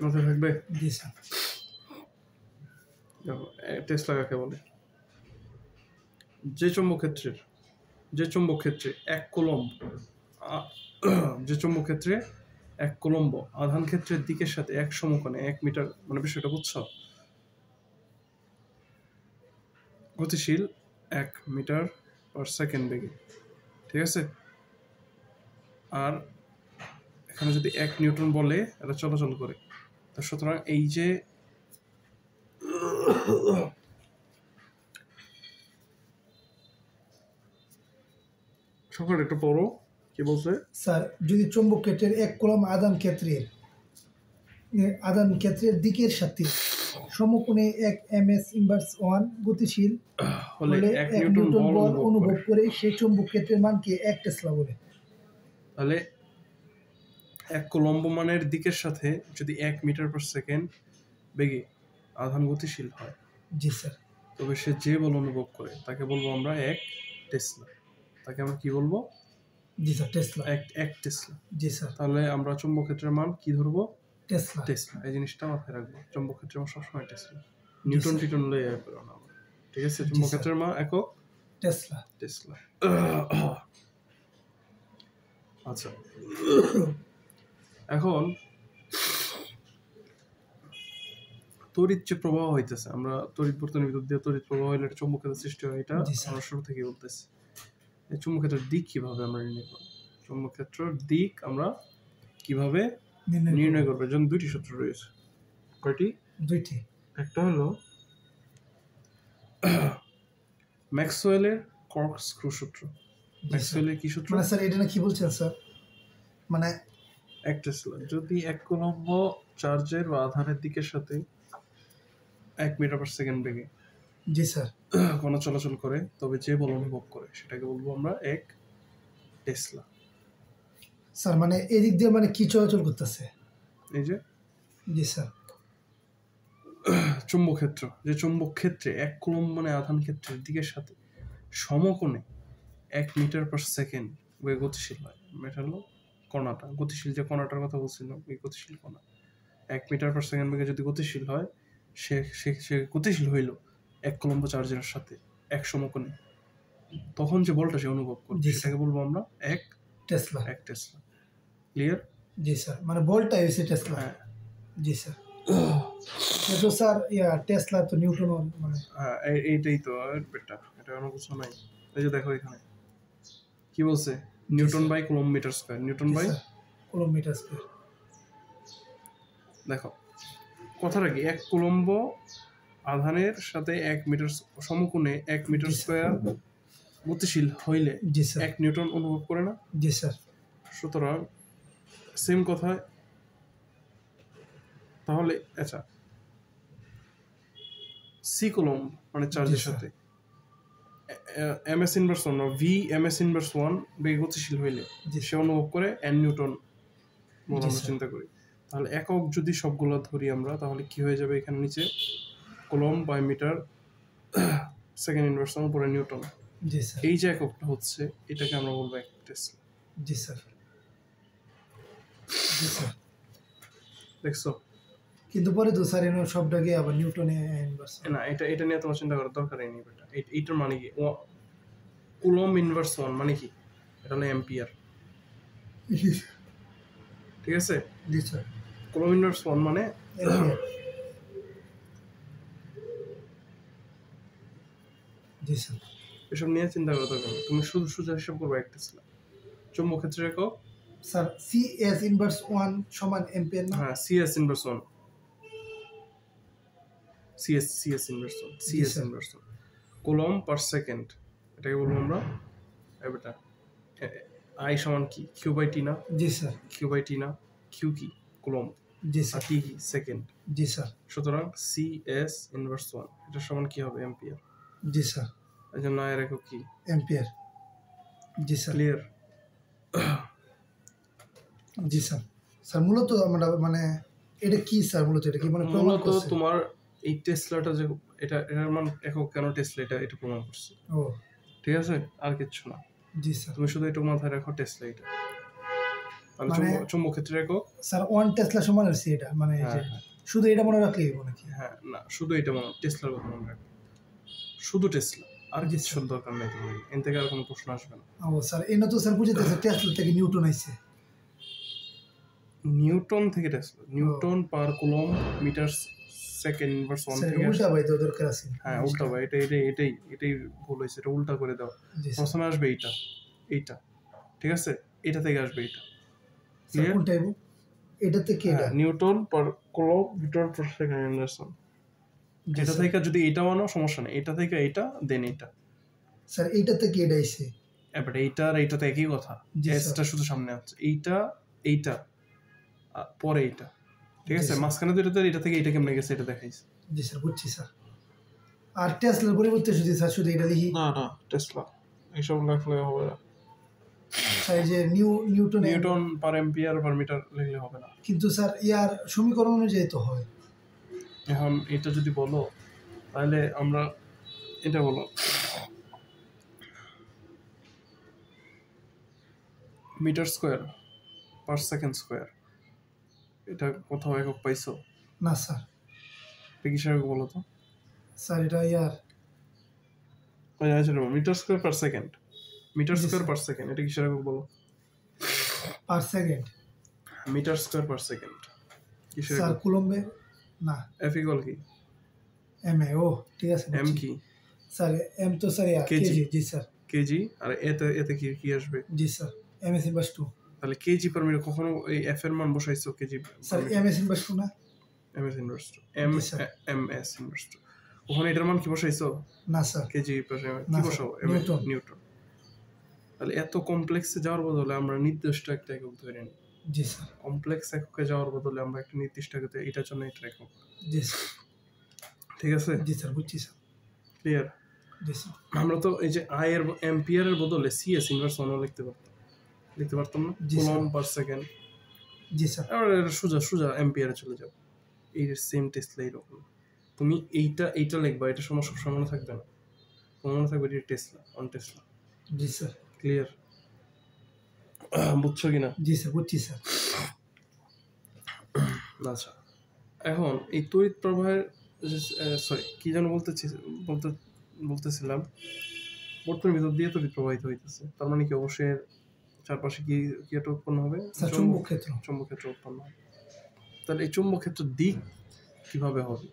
মাথায় থাকবে। জি স্যার। দেখো টেসলা কাকে বলে? যে চৌম্বক ক্ষেত্রে 1 কুলম্ব যে চৌম্বক ক্ষেত্রে 1 কুলম্ব আধান ক্ষেত্রের দিকের সাথে 1 সমকোণে 1 মিটার, মানে বিষয়টা বুঝছো? গতিশীল 1 মিটার পার সেকেন্ড বেগে, ঠিক আছে? আর এখানে যদি 1 নিউটন বলে এটা চলাচল করে, তো সুতরাং এই যে সকল একটা পড়ো কি বলছে স্যার। যদি চৌম্বক ক্ষেত্রের 1 কুলম্ব আধান ক্ষেত্রের দিকের সাথে সমকোণে 1 ms ইনভার্স 1 গতিশীল হলে 1 1 নিউটন বল অনুভব করে সেই চৌম্বক ক্ষেত্রের মানকে 1 টেসলা বলে। তাহলে 1 কুলম্ব মানের দিকের সাথে যদি 1 মিটার পার সেকেন্ড বেগে আধান গতিশীল হয়, জি স্যার, তবে সে যে বল অনুভব করে তাকে বলবো আমরা 1 টেসলা। তাকে আমরা কি বলবো? জি স্যার টেসলা। 1 টেসলা। জি স্যার। তাহলে আমরা চৌম্বক ক্ষেত্রের মান কি ধরবো? টেসলা। টেসলা। এই জিনিসটা মাথায় রাখবো, চৌম্বক ক্ষেত্রের মান সবসময় টেসলা। নিউটন টিউটন লয়ে যাবে না, ঠিক আছে? চৌম্বক ক্ষেত্রের মান একক টেসলা। টেসলা। আচ্ছা, এখন তড়িৎ যে প্রবাহ হইতেছে, আমরা তড়িৎ বর্তনীর ভিতর দিয়ে তড়িৎ প্রবাহ হইলে একটা চৌম্বক ক্ষেত্রের সৃষ্টি হয়, এটা আমরা শুরু থেকে বলতেছি। এই চৌম্বক ক্ষেত্রের দিক কিভাবে আমরা নির্ণয় করব? চৌম্বক ক্ষেত্রের দিক আমরা কিভাবে নির্ণয় করব? এর জন্য 2টি সূত্র রয়েছে। কয়টি? 2টি। একটা হলো ম্যাক্সওয়েলের কর্কস্ক্রু সূত্র। ম্যাক্সওয়েলের কি সূত্র? মানে স্যার এটা না কি বলছেন স্যার? মানে 1 টেসলা যদি 1 কুলম্ব চার্জের বা আধানের দিকের সাথে 1 মিটার পার সেকেন্ড বেগে জি স্যার কণা চলাচল করে, তবে যে বল অনুভব করে সেটাকে বলবো আমরা 1 টেসলা। স্যার মানে এদিক দিয়ে মানে কি চলাচল করতেছে? এই যে জি স্যার। চুম্বক ক্ষেত্র, যে চুম্বক ক্ষেত্রে 1 কুলম্ব মানে আধান ক্ষেত্রের দিকের সাথে সমকোণে 1 মিটার পার সেকেন্ড বেগে গতিশীল হয়। এটা হলো কণাটা, গতিশীল যে কণাটার কথা বলছিলাম, এই গতিশীল কণা 1 মিটার পার সেকেন্ড বেগে যদি গতিশীল হয়, সে গতিশীল হইল 1 কুলম্ব চার্জের সাথে 1 সমকোণে, তখন যে বলটা সে অনুভব করবে সেটাকে বলবো আমরা 1 টেসলা। ক্লিয়ার? জি স্যার, মানে বলটা হইছে টেসলা। হ্যাঁ জি স্যার। তো স্যার টেসলা তো নিউটন মানে হ্যাঁ, এইটাই তো বেটা, এটা অন্য কিছু নাই। এই যে দেখো এখানে কি বলছে, newton by coulomb metre square, newton by coulomb metre square. দেখো কথাটা কি, 1 কুলম্ব আধানের সাথে 1 মিটার সমকোণে 1 মিটার স্কয়ার গতিশীল হইলে জি স্যার 1 নিউটন অনুভব করে না? জি স্যার সুতরাং সেম কথা। তাহলে আচ্ছা, সি কুলম্ব মানে চার্জের জি, স্যার। সাথে MS inverse 1 V MS inverse 1 বেগে গতিশীল হইলে জি সে অনুভব করে এন নিউটন বলে জি, আমরা স্যার। চিন্তা করি। তাহলে একক যদি সবগুলো ধরি আমরা, তাহলে কি হয়ে যাবে এখানে নিচে coulomb by metre second inverse 1 উপরে নিউটন। জি স্যার এই যে এককটা হচ্ছে এটাকে আমরা বলবো এক টেসলা। জি স্যার জি স্যার দেখছো? কিন্তু পরে তো স্যার এনে সবটাকে আবার নিউটনে ইনভার্স না, এটা নিয়ে তোমার চিন্তা করার দরকারই নেই বেটা। এইটার মানে কি, কুলম্ব ইনভার্স 1 মানে কি, এটা হলো অ্যাম্পিয়ার। ঠিক আছে? জি স্যার কুলম্ব ইনভার্স 1 মানে এম্পিয়ার জি স্যার এসব নিয়ে চিন্তা করার দরকার নেই। তুমি শুধু সোজা হিসাব করবে এক টেসলা। চুম্বক ক্ষেত্রের একক, স্যার সিএস ইনভার্স 1 সমান এম্পিয়ার না? হ্যাঁ, CS inverse 1, CS inverse 1, CS sir. Inverse 1 coulomb per second. এটাকে বলবো আমরা বেটা আই সমান কি, কিউ বাই টি না? জি স্যার কিউ বাই টি না, কিউ কি কুলম্ব জি আর স্যার টি কি সেকেন্ড। জি স্যার সুতরাং সিএস ইনভার্স 1 এটা সমান কি হবে, অ্যাম্পিয়ার। জি স্যার এই জন্য আয়ের একক কি, এম্পিয়ার জি স্যার ক্লিয়ার? জি স্যার স্যার মূলত আমরা মানে এটা কি স্যার মূলত এটা কি মানে প্রমাণ মূলত করছে? তোমার এই টেসলাটা যে এটার মান একক কেন টেসলা, এটা প্রমাণ করছে। ও ঠিক আছে, আর কিচ্ছু না। জি স্যার তুমি শুধু একটু মাথায় রাখো টেসলা এটা। তাহলে মানে- চুম্বক ক্ষেত্রের একক, স্যার 1 টেসলা সমান হচ্ছে এটা মানে এই যে হ্যাঁ, শুধু এটা মনে রাখলেই হবে নাকি? হ্যাঁ, না শুধু এটা মনে, টেসলার কথা মনে রাখো, শুধু টেসলা, আর জি, কিছু দরকার নেই তোমার, এন থেকে আর কোনো প্রশ্ন আসবে না। ও স্যার এনে তো স্যার বুঝাইতেছে টেসলা থেকে নিউটন আইছে। নিউটন থেকে tesla, newton per coulomb metre second inverse 1 sir থেকে উল্টা ভাই তো দরকার আছে। হ্যাঁ উল্টা ভাই, এটাই ভুল হয়েছে, এটা উল্টা করে দাও। জি স্যার প্রথমে আসবে এইটা, ঠিক আছে, এটা থেকে আসবে এইটা। স্যার কোনটা আইবো? এটা থেকে এটা newton per coulomb metre per second inverse 1। জি, এটা স্যার। থেকে যদি এটা মানো সমস্যা নেই, এটা থেকে এটা দেন এটা। স্যার এইটা থেকে এটা আইছে। এবার এইটা আর এইটা তো একই কথা, জি, স্যার। এসটা শুধু সামনে আছে, এইটা পরে এইটা, ঠিক জি, আছে, স্যার। মাঝখানে দুইটাতে এটা থেকে এটা কেমনে গেছে এটা দেখাইছে। জি স্যার বুঝছি স্যার। আর টেসলার পরিবর্তে যদি স্যার শুধু এটা লিখি, না টেসলা এইসব লেখলে হবে না। স্যার এই যে newton per ampere per metre লিখলে হবে না। কিন্তু স্যার ইয়ার সমীকরণ অনুযায়ী তো হয়। এখন এটা যদি বলো তাহলে আমরা এটা বলো metre square per second square, এটা কোথাও একক পাইছো? না স্যার। এটা কিসের একক বলো তো? স্যার এটা ইয়ার metre square per second, metre জি, স্কোয়ার স্যার। পার সেকেন্ড, এটা কিসের একক বলো? Per second. Metre square per second কিসের স্যার একক? কুলম্বে না এফ ইকুয়াল কি, এম এ ও ঠিক আছে এম বুঝছি। কি, স্যার এম তো স্যার ইয়ার কেজি। কেজি জি স্যার কেজি, আর এতে কি কি আসবে? জি স্যার এম এস ইনভার্স 2 তাহলে কেজি পার মিটার, কখনো এই এফ এর মান বসাইছো KG? Sir M S inverse 2 না? এম এস ইনভার্স জি, স্যার। এম এস ইনভার্স, কখনো এটার মান কি বসাইছো? না স্যার কেজি পার না, কি স্যার, বসাও? নিউটন। নিউটন। তাহলে এত কমপ্লেক্সে যাওয়ার বদলে আমরা নির্দিষ্ট একটা একক ধরে নিই। জি স্যার কমপ্লেক্স এককে যাওয়ার বদলে আমরা একটা নির্দিষ্ট এককে, এটার জন্য এটা একক, জি স্যার ঠিক আছে, জি স্যার বুঝছি স্যার ক্লিয়ার? জি স্যার আমরা তো এই যে আই এর এম্পিয়ারের বদলে সিএস ইনভার্স 1 লিখতে পারতাম না, জি, স্যার। Coulomb per second. জি স্যার আর সোজা এম্পিয়ারে চলে যাবে। এই সেম টেসলা এরকম, তুমি এইটা লিখবা, এটা সময় সব সময় মনে থাকবে না, তোমার মনে থাকবে এটা Tesla, on Tesla. G sir clear? বুঝছো কিনা? জি স্যার বুঝছি স্যার আচ্ছা, এখন এই তড়িৎ প্রবাহের সরি কি যেন বলতেছিলাম, বর্তমানের ভিতর দিয়ে তড়িৎ প্রবাহিত হইতেছে, তার মানে কি অবশ্যই এর চারপাশে কি একটা উৎপন্ন হবে, স্যার চুম্বক ক্ষেত্র চুম্বক ক্ষেত্র উৎপন্ন হবে। তাহলে এই চুম্বক ক্ষেত্রের দিক কিভাবে হবে,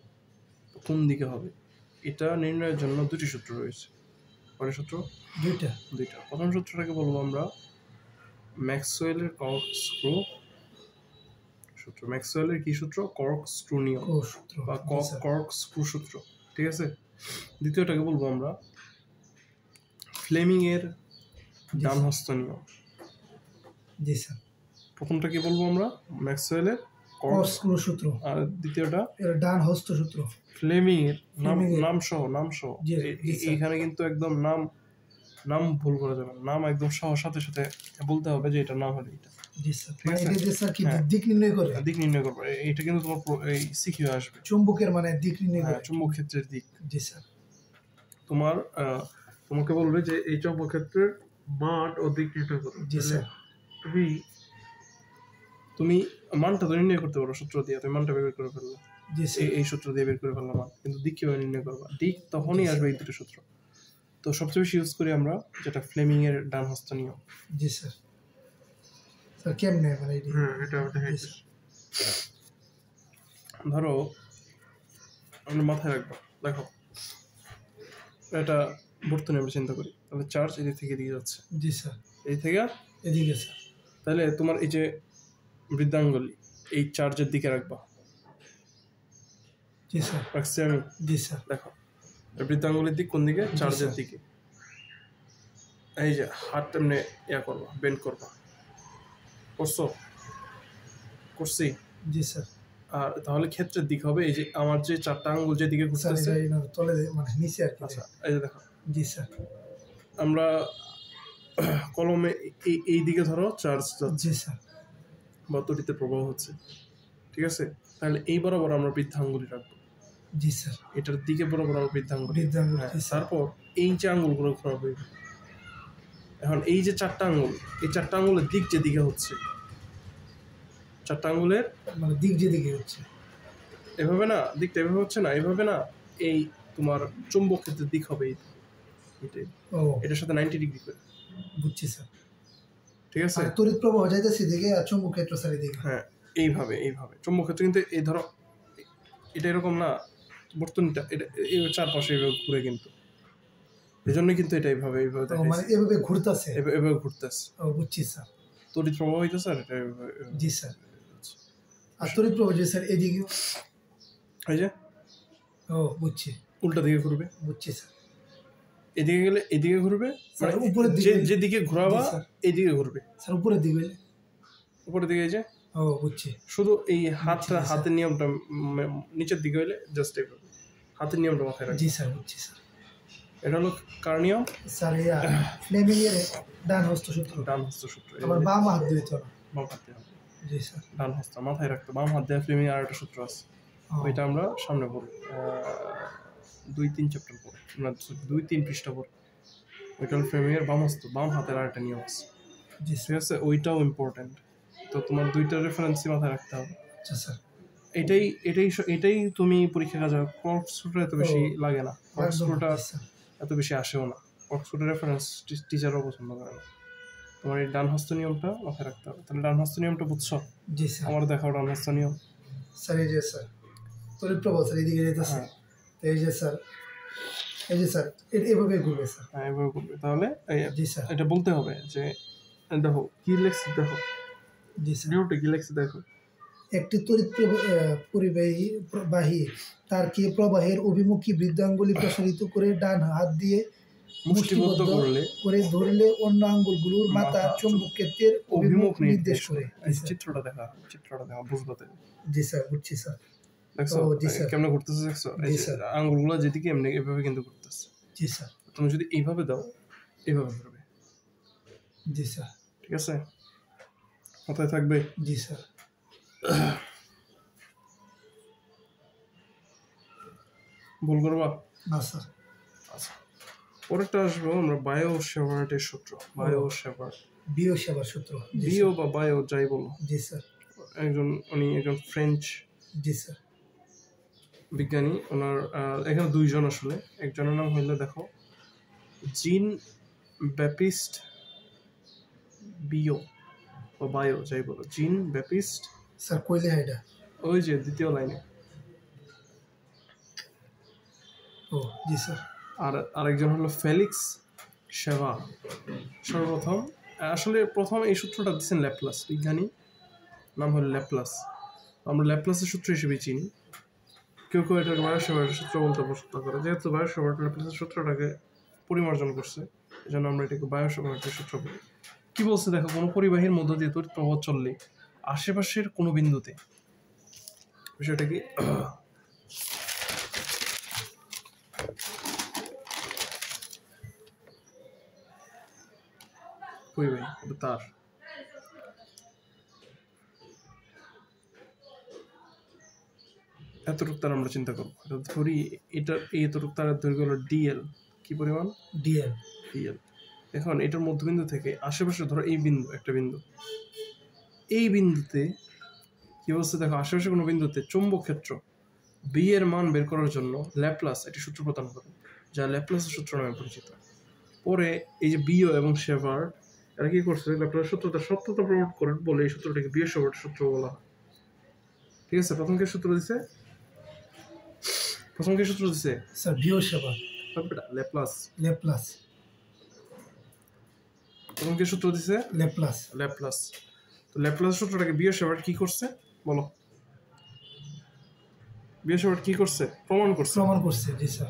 কোন দিকে হবে, এটা নির্ণয়ের জন্য দুটি সূত্র রয়েছে। কয়টা সূত্র? দুইটা প্রথম সূত্রটাকে বলবো আমরা ম্যাক্সওয়েলের কর্কস্ক্রু সূত্র, ম্যাক্সওয়েলের কি সূত্র? কর্ক স্ক্রু নিয়ম ও সূত্র, বা জি স্যার, কর্ক স্ক্রু সূত্র, ঠিক আছে। দ্বিতীয়টাকে বলবো আমরা ফ্লেমিং এর ডান হস্ত নিয়ম। জি স্যার, প্রথমটা কি বলবো আমরা? ম্যাক্সওয়েলের কর্ক স্ক্রু সূত্র, আর দ্বিতীয়টা এর ডান হস্ত সূত্র। ফ্লেমিং এর ফ্লেমিং এর। নাম সহ জি, জি স্যার। এইখানে কিন্তু একদম নাম ভুল করা যাবে না, নাম একদম সহ সাথে সাথে বলতে হবে যে এটা নাম হলো এটা। জি স্যার, ঠিক আছে? মানে এটা যে স্যার কি হ্যাঁ। দিক নির্ণয় করে? দিক নির্ণয় করবে, এটা কিন্তু তোমার এই সিকিউ আসবে। চুম্বকের মানে দিক নির্ণয় হ্যাঁ, করে। চুম্বক ক্ষেত্রের দিক। জি স্যার, তোমার তোমাকে বলবে যে এই চুম্বক ক্ষেত্রের মান ও দিক নির্ণয় করো। জি স্যার, তুমি মানটা তো নির্ণয় করতে পারো সূত্র দিয়ে, তুমি মানটা বের করে ফেললো জি স্যার, এই সূত্র দিয়ে বের করে ফেললাম মান, কিন্তু দিক কিভাবে নির্ণয় করবা? দিক তখনই আসবে এই দুটো সূত্র। তো সবচেয়ে বেশি ইউজ করি আমরা যেটা ফ্লেমিং এর ডান হস্ত নিয়ম। জি স্যার। স্যার কেমনে মানে এটা? হ্যাঁ, এটা ধরো আমরা মাথায় রাখবো, দেখো এটা বর্তনী আমরা চিন্তা করি, তাহলে চার্জ এদিক থেকে এদিকে যাচ্ছে, জি স্যার, এই থেকে এদিকে স্যার। তাহলে তোমার এই যে বৃদ্ধাঙ্গুলি এই চার্জের দিকে রাখবা। জি স্যার, রাখছি আমি? জি স্যার, দেখো বৃদ্ধাঙ্গুলির দিক কোন দিকে? চার্জের স্যার। দিকে। এই যে হাত তেমনি করবা, বেন্ড করবা, করছি। জি স্যার। আর তাহলে ক্ষেত্রের দিক হবে এই যে আমার যে চারটা আঙ্গুল যেদিকে স্যার ঘুরতেছে। এটা তলে মানে নিচে আর কি। আচ্ছা, এই যে দেখো জি স্যার, আমরা কলমে এই দিকে ধরো চার্জ যাচ্ছে জি স্যার, বা তড়িতের প্রবাহ হচ্ছে, ঠিক আছে। তাহলে এই বরাবর আমরা বৃদ্ধাঙ্গুলি রাখবো, জি স্যার, এটার দিকে বরাবর আমরা বৃদ্ধাঙ্গুলি। বৃদ্ধাঙ্গুল, হ্যাঁ, জি স্যার। তারপর এই যে আঙ্গুলগুলো ঘোরাবো, এখন এই যে চারটা আঙ্গুল, এই চারটা আঙ্গুলের দিক যেদিকে হচ্ছে, চারটা আঙ্গুলের মানে দিক যেদিকে হচ্ছে, এভাবে না, দিকটা এভাবে হচ্ছে না, এভাবে না, এই তোমার চুম্বক ক্ষেত্রের দিক হবে এটাই, ও এটার সাথে 90 ডিগ্রি করে, বুঝছি স্যার। ঠিক আছে। আর তড়িৎ প্রবাহ যাইতেছে এদিকে আর চুম্বক ক্ষেত্র স্যার এদিকে। হ্যাঁ, এইভাবে চুম্বক ক্ষেত্র কিন্তু এই ধরো এটা এরকম না, বর্তনীটা এটা এই চারপাশে এইভাবে ঘুরে, কিন্তু এই জন্যই কিন্তু এটা এইভাবে মানে এভাবে ঘুরতেছে, এভাবে ঘুরতেছে। ও বুঝছি স্যার। তড়িৎ প্রবাহ হইতেছে আর এটা জি স্যার। আর তড়িৎ প্রবাহ যে স্যার এদিকে, এই যে ও বুঝছি, উল্টা দিকে ঘুরবে, বুঝছি স্যার। এদিকে গেলে এদিকে ঘুরবে, মানে উপরের দিকে যেদিকে ঘোরাবা এইদিকে ঘুরবে। স্যার উপরের দিকে, উপরের দিকে এই যে, ও বুঝছি। শুধু এই হাতের নিয়মটা নিচের দিকে হইলে জাস্ট এইভাবে হাতের নিয়মটা মাথায় রাখবে। জি স্যার, বুঝছি স্যার। এটা হলো কার নিয়ম? স্যার ইয়া ফ্লেমিং এর ডান হস্ত সূত্র। ডান হস্ত সূত্র। আবার বাম হাত দিয়ে তো না। বাম হাত দিয়ে হবে। জি স্যার। ডান হস্ত মাথায় রাখতে, বাম হাত দিয়ে ফ্লেমিং আর একটা সূত্র আছে, ওইটা আমরা সামনে পড়ব 2-3 চ্যাপ্টার পর, না 2-3 পৃষ্ঠা পর। ওইটা হলো ফ্লেমিং এর বাম হাতের আর একটা নিয়ম আছে, জি ঠিক আছে, ওইটাও ইম্পর্টেন্ট। তো তোমার দুইটা রেফারেন্সই মাথায় রাখতে হবে। আচ্ছা স্যার। এটাই তুমি পরীক্ষা কাজে কর্ক স্ক্রুটা এত বেশি লাগে না, কর্ক স্ক্রুটা এত বেশি আসেও না, কর্ক স্ক্রুটার রেফারেন্স টিচারও পছন্দ করে না। তোমার এই ডান হস্ত নিয়মটা মাথায় রাখতে হবে। তাহলে ডান হস্ত নিয়মটা বুঝছো? জি স্যার। আমার দেখাও ডান হস্ত নিয়ম। স্যার এই যে স্যার তড়িৎ প্রবাহ স্যার এদিকে যেতেছে, এই যে স্যার, এই যে স্যার এভাবে ঘুরবে স্যার। হ্যাঁ, এভাবে ঘুরবে। তাহলে জি স্যার। এটা বলতে হবে যে দেখো কি লেখছি, দেখো জি স্যার। নিয়মটা কি লেখছি দেখো। একটি তড়িৎ পরিবাহী তারকে প্রবাহের অভিমুখী বৃদ্ধাঙ্গুলি প্রসারিত করে ডান হাত দিয়ে মুষ্টিবদ্ধ করে ধরলে অন্য আঙ্গুলগুলোর মাথা চুম্বক ক্ষেত্রের অভিমুখ নির্দেশ করে। চিত্রটা দেখা বুঝতে। জি স্যার, বুঝছি স্যার। দেখছো কেমনে ঘুরতেছে, দেখছো আঙ্গুলগুলো যেদিকে এমনি এভাবে কিন্তু ঘুরতেছে। জি স্যার। তুমি যদি এইভাবে দাও, এইভাবে ঘুরবে। জি স্যার। ঠিক আছে, মাথায় থাকবে। জি স্যার। ভুল করবা না স্যার। আচ্ছা, পরেরটা আসবো আমরা বায়ো শেভার্টের সূত্র। বায়ো শেভার্ট সূত্র, বিও বা বায়ো যাই বলো। জি স্যার। উনি একজন ফ্রেঞ্চ জি স্যার বিজ্ঞানী। ওনার এখানে দুইজন আসলে, একজনের নাম হইলে দেখো জিন ব্যাপিস্ট বিও বা বায়ো যাই বলো, জিন ব্যাপিস্ট। স্যার কইলে এটা ওই যে দ্বিতীয় লাইনে। ও জি স্যার। আর আরেকজন হলো ফেলিক্স শেভা। সর্বপ্রথম আসলে প্রথম এই সূত্রটা দিচ্ছেন ল্যাপ্লাস, বিজ্ঞানী নাম হলো ল্যাপ্লাস। আমরা ল্যাপ্লাসের সূত্র হিসেবে চিনি। কেউ কেউ এটাকে বায়োট-স্যাভার্টের সূত্র বলতে পছন্দ করে, যেহেতু বায়োট-স্যাভার্ট ল্যাপ্লাসের সূত্রটাকে পরিমার্জন করছে, এজন্য আমরা এটাকে বায়োট-স্যাভার্টের সূত্র বলি। কি বলছে দেখো, কোনো পরিবাহীর মধ্য দিয়ে তড়িৎ প্রবাহ চললে আশেপাশের কোনো বিন্দুতে, বিষয়টা কি, পরিবাহী তার এতটুক তার আমরা চিন্তা করবো, ধরি এটা এতটুক তারের দৈর্ঘ্য হলো ডিএল, কি পরিমাণ, ডিএল। এখন এটার মধ্যবিন্দু থেকে আশেপাশে ধরো এই বিন্দু, একটা বিন্দু, এই বিন্দুতে কি বলছে দেখো, আশেপাশে কোনো বিন্দুতে চৌম্বক ক্ষেত্র বি এর মান বের করার জন্য ল্যাপ্লাস একটি সূত্র প্রদান করে, যা ল্যাপ্লাসের সূত্র নামে পরিচিত। পরে এই যে বিও এবং শেভার্ট এরা কি করছে, ল্যাপ্লাসের সূত্রটা সত্যতা প্রমাণ করে বলে এই সূত্রটাকে বিও শেভার্টের সূত্র বলা হয়। ঠিক আছে, প্রথম কি সূত্র দিছে, স্যার বিও শেভার্ট, ল্যাপ্লাস, প্রথম কি সূত্র দিছে, ল্যাপ্লাস। তো ল্যাপ্লাস সূত্রটাকে বিও শেভার্ট কি করছে বলো, বিও শেভার্ট কি করছে, প্রমাণ করছে। জি স্যার।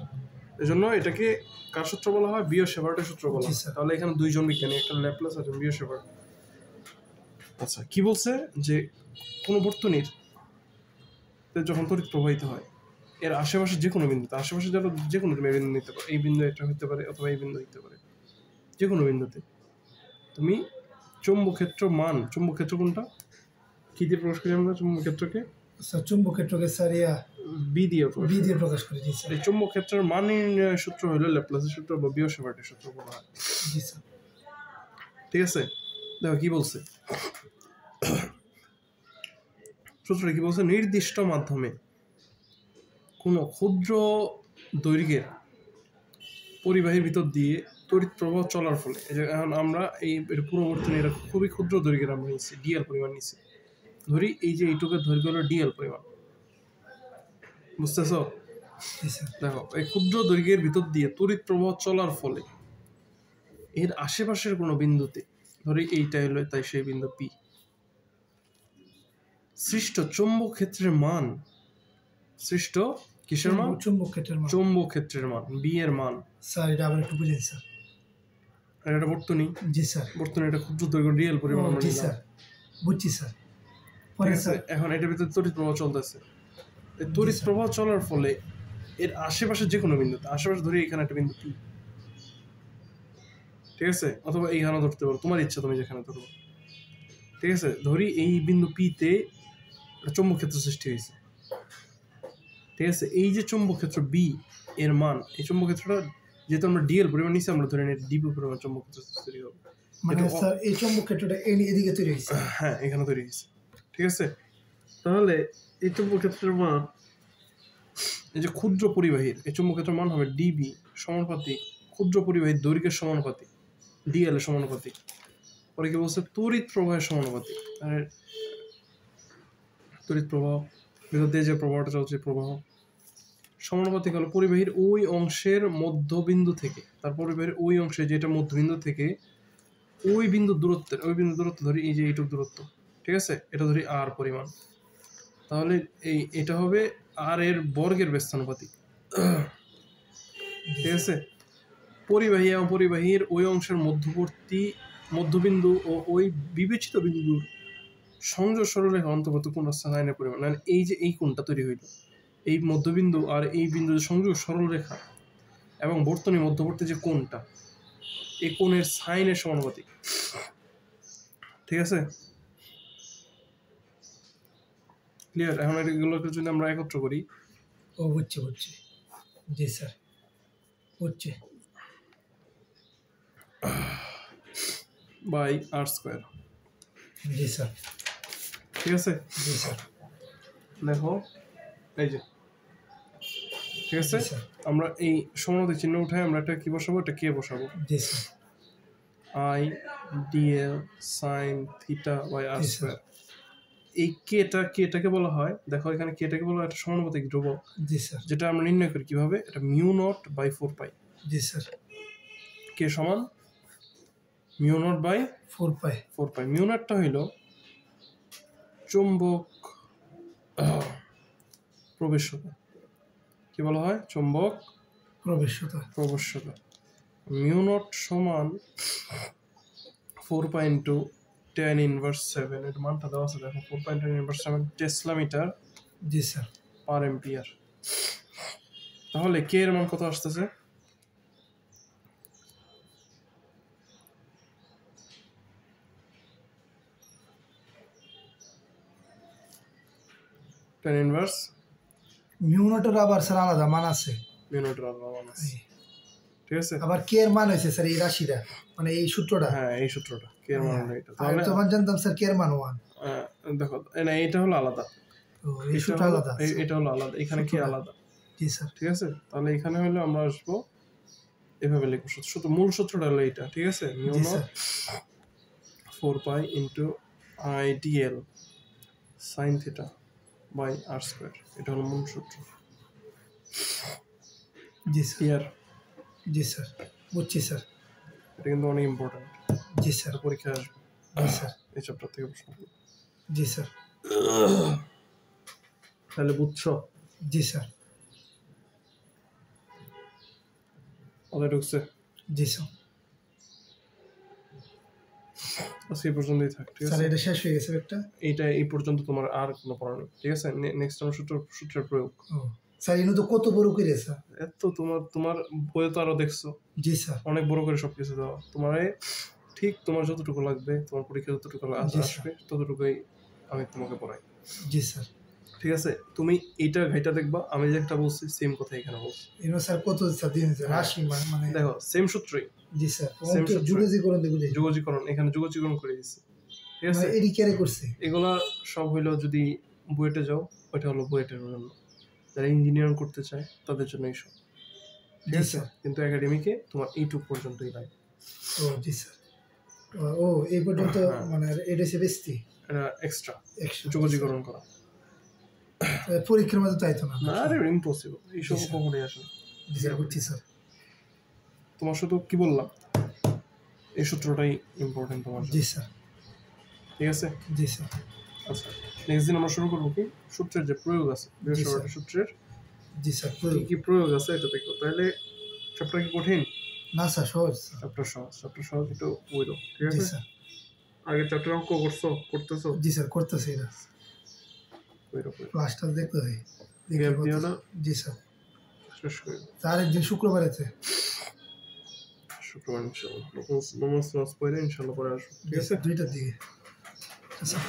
এজন্য এটাকে কার সূত্র বলা হয়, বিও শেভার্টের সূত্র বলা হয়। তাহলে এখানে দুইজন বিজ্ঞানী, একটা ল্যাপ্লাস আর বিও শেভার্ট। আচ্ছা, কি বলছে যে কোনো বর্তনীর যখন তড়িৎ প্রবাহিত হয় এর আশেপাশে যে কোনো বিন্দুতে, আশেপাশে যারা যে কোনো তুমি বিন্দু নিতে পারো, এই বিন্দু একটা হতে পারে অথবা এই বিন্দু হতে পারে, যে কোনো বিন্দুতে তুমি চৌম্বক ক্ষেত্র মান, চৌম্বক ক্ষেত্র কোনটা, কি দিয়ে প্রকাশ করি আমরা চৌম্বক ক্ষেত্রকে, স্যার চৌম্বক ক্ষেত্রকে স্যার বি দিয়ে প্রকাশ করি। জি স্যার। এই চৌম্বক ক্ষেত্রের মান নির্ণয়ের সূত্র হলো ল্যাপ্লাসের সূত্র বা বিও শেভার্টের সূত্র বলা হয়। জি স্যার। ঠিক আছে, দেখো কি বলছে সূত্রটা, কি বলছে, নির্দিষ্ট মাধ্যমে কোনো ক্ষুদ্র দৈর্ঘ্যের পরিবাহীর ভিতর দিয়ে তড়িৎ প্রবাহ চলার ফলে, এখন আমরা এই পুরো বর্তনী এটা খুবই ক্ষুদ্র দৈর্ঘ্যের আমরা নিচ্ছি, ডিএল পরিমাণ নিচ্ছি, ধরি এই যে এইটুকের দৈর্ঘ্য হলো ডিএল পরিমাণ, বুঝতেছ? দেখো এই ক্ষুদ্র দৈর্ঘ্যের ভিতর দিয়ে তড়িৎ প্রবাহ চলার ফলে এর আশেপাশের কোনো বিন্দুতে, ধরি এইটা হলো তাই সেই বিন্দু পি, সৃষ্ট চৌম্বক ক্ষেত্রের মান, সৃষ্ট কিসের মান, চৌম্বক ক্ষেত্রের মান, বি এর মান। স্যার এটা আবার একটু বুঝেন স্যার। আর এটা বর্তনী, জি স্যার, বর্তনী এটা ক্ষুদ্র দৈর্ঘ্য ডিএল পরিমাণ। জি স্যার, বুঝছি স্যার। পরে স্যার এখন এটার ভিতরে তড়িৎ প্রবাহ চলতেছে, এই তড়িৎ প্রবাহ চলার ফলে এর আশেপাশে যে কোনো বিন্দুতে, আশেপাশে ধরি এখানে একটা বিন্দু পি, ঠিক আছে, অথবা এইখানে ধরতে পারো, তোমার ইচ্ছা তুমি যেখানে ধরবো। ঠিক আছে, ধরি এই বিন্দু পিতে চৌম্বক ক্ষেত্র সৃষ্টি হয়েছে। ঠিক আছে, এই যে চৌম্বক ক্ষেত্র বি এর মান, এই চৌম্বক ক্ষেত্রটা যেহেতু আমরা ডিএল পরিমাণ নিচ্ছি, আমরা ধরে নিই ডিবি পরিমাণ চৌম্বক ক্ষেত্র তৈরি হবে। মানে স্যার এই চৌম্বক ক্ষেত্রটা এদিকে তৈরি হয়েছে, হ্যাঁ এখানে তৈরি হয়েছে। ঠিক আছে, তাহলে এই চৌম্বক ক্ষেত্রের মান, এই যে ক্ষুদ্র পরিবাহীর এই চৌম্বক ক্ষেত্রের মান হবে ডিবি সমানুপাতিক ক্ষুদ্র পরিবাহীর দৈর্ঘ্যের সমানুপাতিক ডিএল এর সমানুপাতিক। পরে কি বলছে, তড়িৎ প্রবাহের সমানুপাতিক, তড়িৎ প্রবাহ ভিতর দিয়ে যে প্রবাহটা চলছে প্রবাহ সমানুপাতিক হলো পরিবাহীর ওই অংশের মধ্যবিন্দু থেকে, তার পরিবাহীর ওই অংশে যেটা মধ্যবিন্দু থেকে ওই বিন্দু দূরত্বের, ওই বিন্দু দূরত্ব ধরি এই যে এইটুক দূরত্ব, ঠিক আছে, এটা ধরি আর পরিমাণ, তাহলে এটা হবে আর এর বর্গের ব্যস্তানুপাতিক। ঠিক আছে, পরিবাহী এবং পরিবাহীর ওই অংশের মধ্যবিন্দু ও ওই বিবেচিত বিন্দুর সংযোগ সরলরেখা অন্তর্গত কোন সাইনের পরিমাণ, মানে এই যে এই কোণটা তৈরি হইল, এই মধ্যবিন্দু আর এই বিন্দুর সংযোগ সরলরেখা এবং বর্তনীর মধ্যবর্তী যে কোণটা, এই কোণের সাইনের সমানুপাতিক। ঠিক আছে, ক্লিয়ার? এখন এগুলোকে যদি আমরা একত্র করি, ও বুঝছি, জি স্যার বুঝছি, বাই আর স্কয়ার। জি স্যার, ঠিক আছে, জি স্যার। দেখো এই যে, ঠিক আছে, আমরা এই সমানুপাতিক চিহ্ন উঠাই, আমরা একটা কি বসাবো, একটা কে বসাবো। জি sir. I DL sine theta by R square. এই কেটাকে বলা হয়, দেখো এখানে কেটাকে বলা হয় একটা সমানুপাতিক ধ্রুবক। জি স্যার। যেটা আমরা নির্ণয় করি কিভাবে, এটা মিউ নট বাই 4 পাই। জি স্যার। কে সমান mu naught by 4 pi. Mu নটটা হইল চৌম্বক প্রবেশ্যতা কি বলা হয়? চুম্বক প্রবেশ্যতা। মিউ নট সমান 4.10⁻⁷, এর মানটা দেওয়া আছে দেখো, 4.10⁻⁷ টেসলা মিটার জি স্যার পার এম্পিয়ার। তাহলে কে এর মান কত আসতেছে? মিউ নটের আবার স্যার আলাদা মান আছে, মিউ নটের আলাদা মান আছে, ঠিক আছে। আবার কে এর মান হয়েছে স্যার এই রাশিটা, মানে এই সূত্রটা? হ্যাঁ এই সূত্রটা কে এর মান হলো এটা। তাহলে তখন জানতাম স্যার কে এর মান 1। দেখো না এটা হলো আলাদা, এই সূত্র আলাদা, এটা হলো আলাদা, এখানে কি আলাদা? জি স্যার ঠিক আছে। তাহলে এখানে হলো আমরা আসবো এভাবে লিখবো, সূত্র মূল সূত্রটা হলো এটা, ঠিক আছে। Mu naught 4π * IDL sin θ by r², এটা হলো মূল সূত্র। জি স্যার জি স্যার বুঝছি স্যার, এটা কিন্তু অনেক ইম্পর্টেন্ট। জি স্যার পরীক্ষা আসবে। জি স্যার এই চ্যাপ্টার থেকে প্রশ্ন করবে। জি স্যার তাহলে বুঝছো? জি স্যার ওদের ঢুকছে? জি স্যার। আজকে এই পর্যন্তই থাক, ঠিক আছে। স্যার এটা শেষ হয়ে গেছে একটা, এইটা এই পর্যন্ত তোমার আর কোনো পড়া নেই, ঠিক আছে। নেক্সট আমরা সূত্রের প্রয়োগ। স্যার ইনো তো কত বড় করে স্যার, এত তোমার বইয়ে তো আরো দেখছো। জি স্যার অনেক বড় করে সবকিছু দেওয়া। তোমার ঠিক তোমার যতটুকু লাগবে, তোমার পরীক্ষা যতটুকু আসবে ততটুকুই আমি তোমাকে পড়াই। জি স্যার ঠিক আছে। তুমি এইটা ঘাইটা দেখবা, আমি যে একটা বলছি সেম কথা এখানে বলছি। ইনো স্যার কত স্যার দিন স্যার রাশি মানে দেখো সেম সূত্রই। জি স্যার যোগজীকরণ দেখুন, যোগজীকরণ এখানে যোগজীকরণ করে দিয়েছি, ঠিক আছে। এডি ক্যারে করছে এগুলা সব হইলো যদি বুয়েটে যাও, ওইটা হলো বুয়েটের জন্য, যারা ইঞ্জিনিয়ারিং করতে চায় তাদের জন্য এইসব, ঠিক আছে। কিন্তু একাডেমিকে তোমার এইটুক পর্যন্তই লাগে। ও জি স্যার, ও এই পর্যন্ত মানে এটা সে বেশি, এটা এক্সট্রা যোগজীকরণ করা। পরীক্ষার মধ্যে তাই তো না, আরে ইম্পসিবল, এইসব কখনোই আসে না। জি স্যার বুঝছি স্যার। তোমার শুধু কি বললাম, এই সূত্রটাই ইম্পর্টেন্ট তোমার জন্য, জি স্যার ঠিক আছে। জি স্যার আচ্ছা নেক্সট দিন আমরা শুরু করবো কি সূত্রের যে প্রয়োগ আছে, বৃহস্পতিবার সূত্রের জি স্যার কি প্রয়োগ আছে এটা দেখো। তাহলে চ্যাপ্টার কি কঠিন? না স্যার সহজ, চ্যাপ্টার সহজ একটু বইলো, ঠিক আছে। স্যার আগে চ্যাপ্টার অঙ্ক করতেছো? জি স্যার করতেছি এটা, ক্লাসটা দেখতেছি। জি স্যার শেষ করে স্যার একদিন শুক্রবার আছে, শুক্রবার ইনশাআল্লাহ নামাজ পড়ে ইনশাআল্লাহ পরে আসবো, ঠিক আছে। 2টার দিকে। আচ্ছা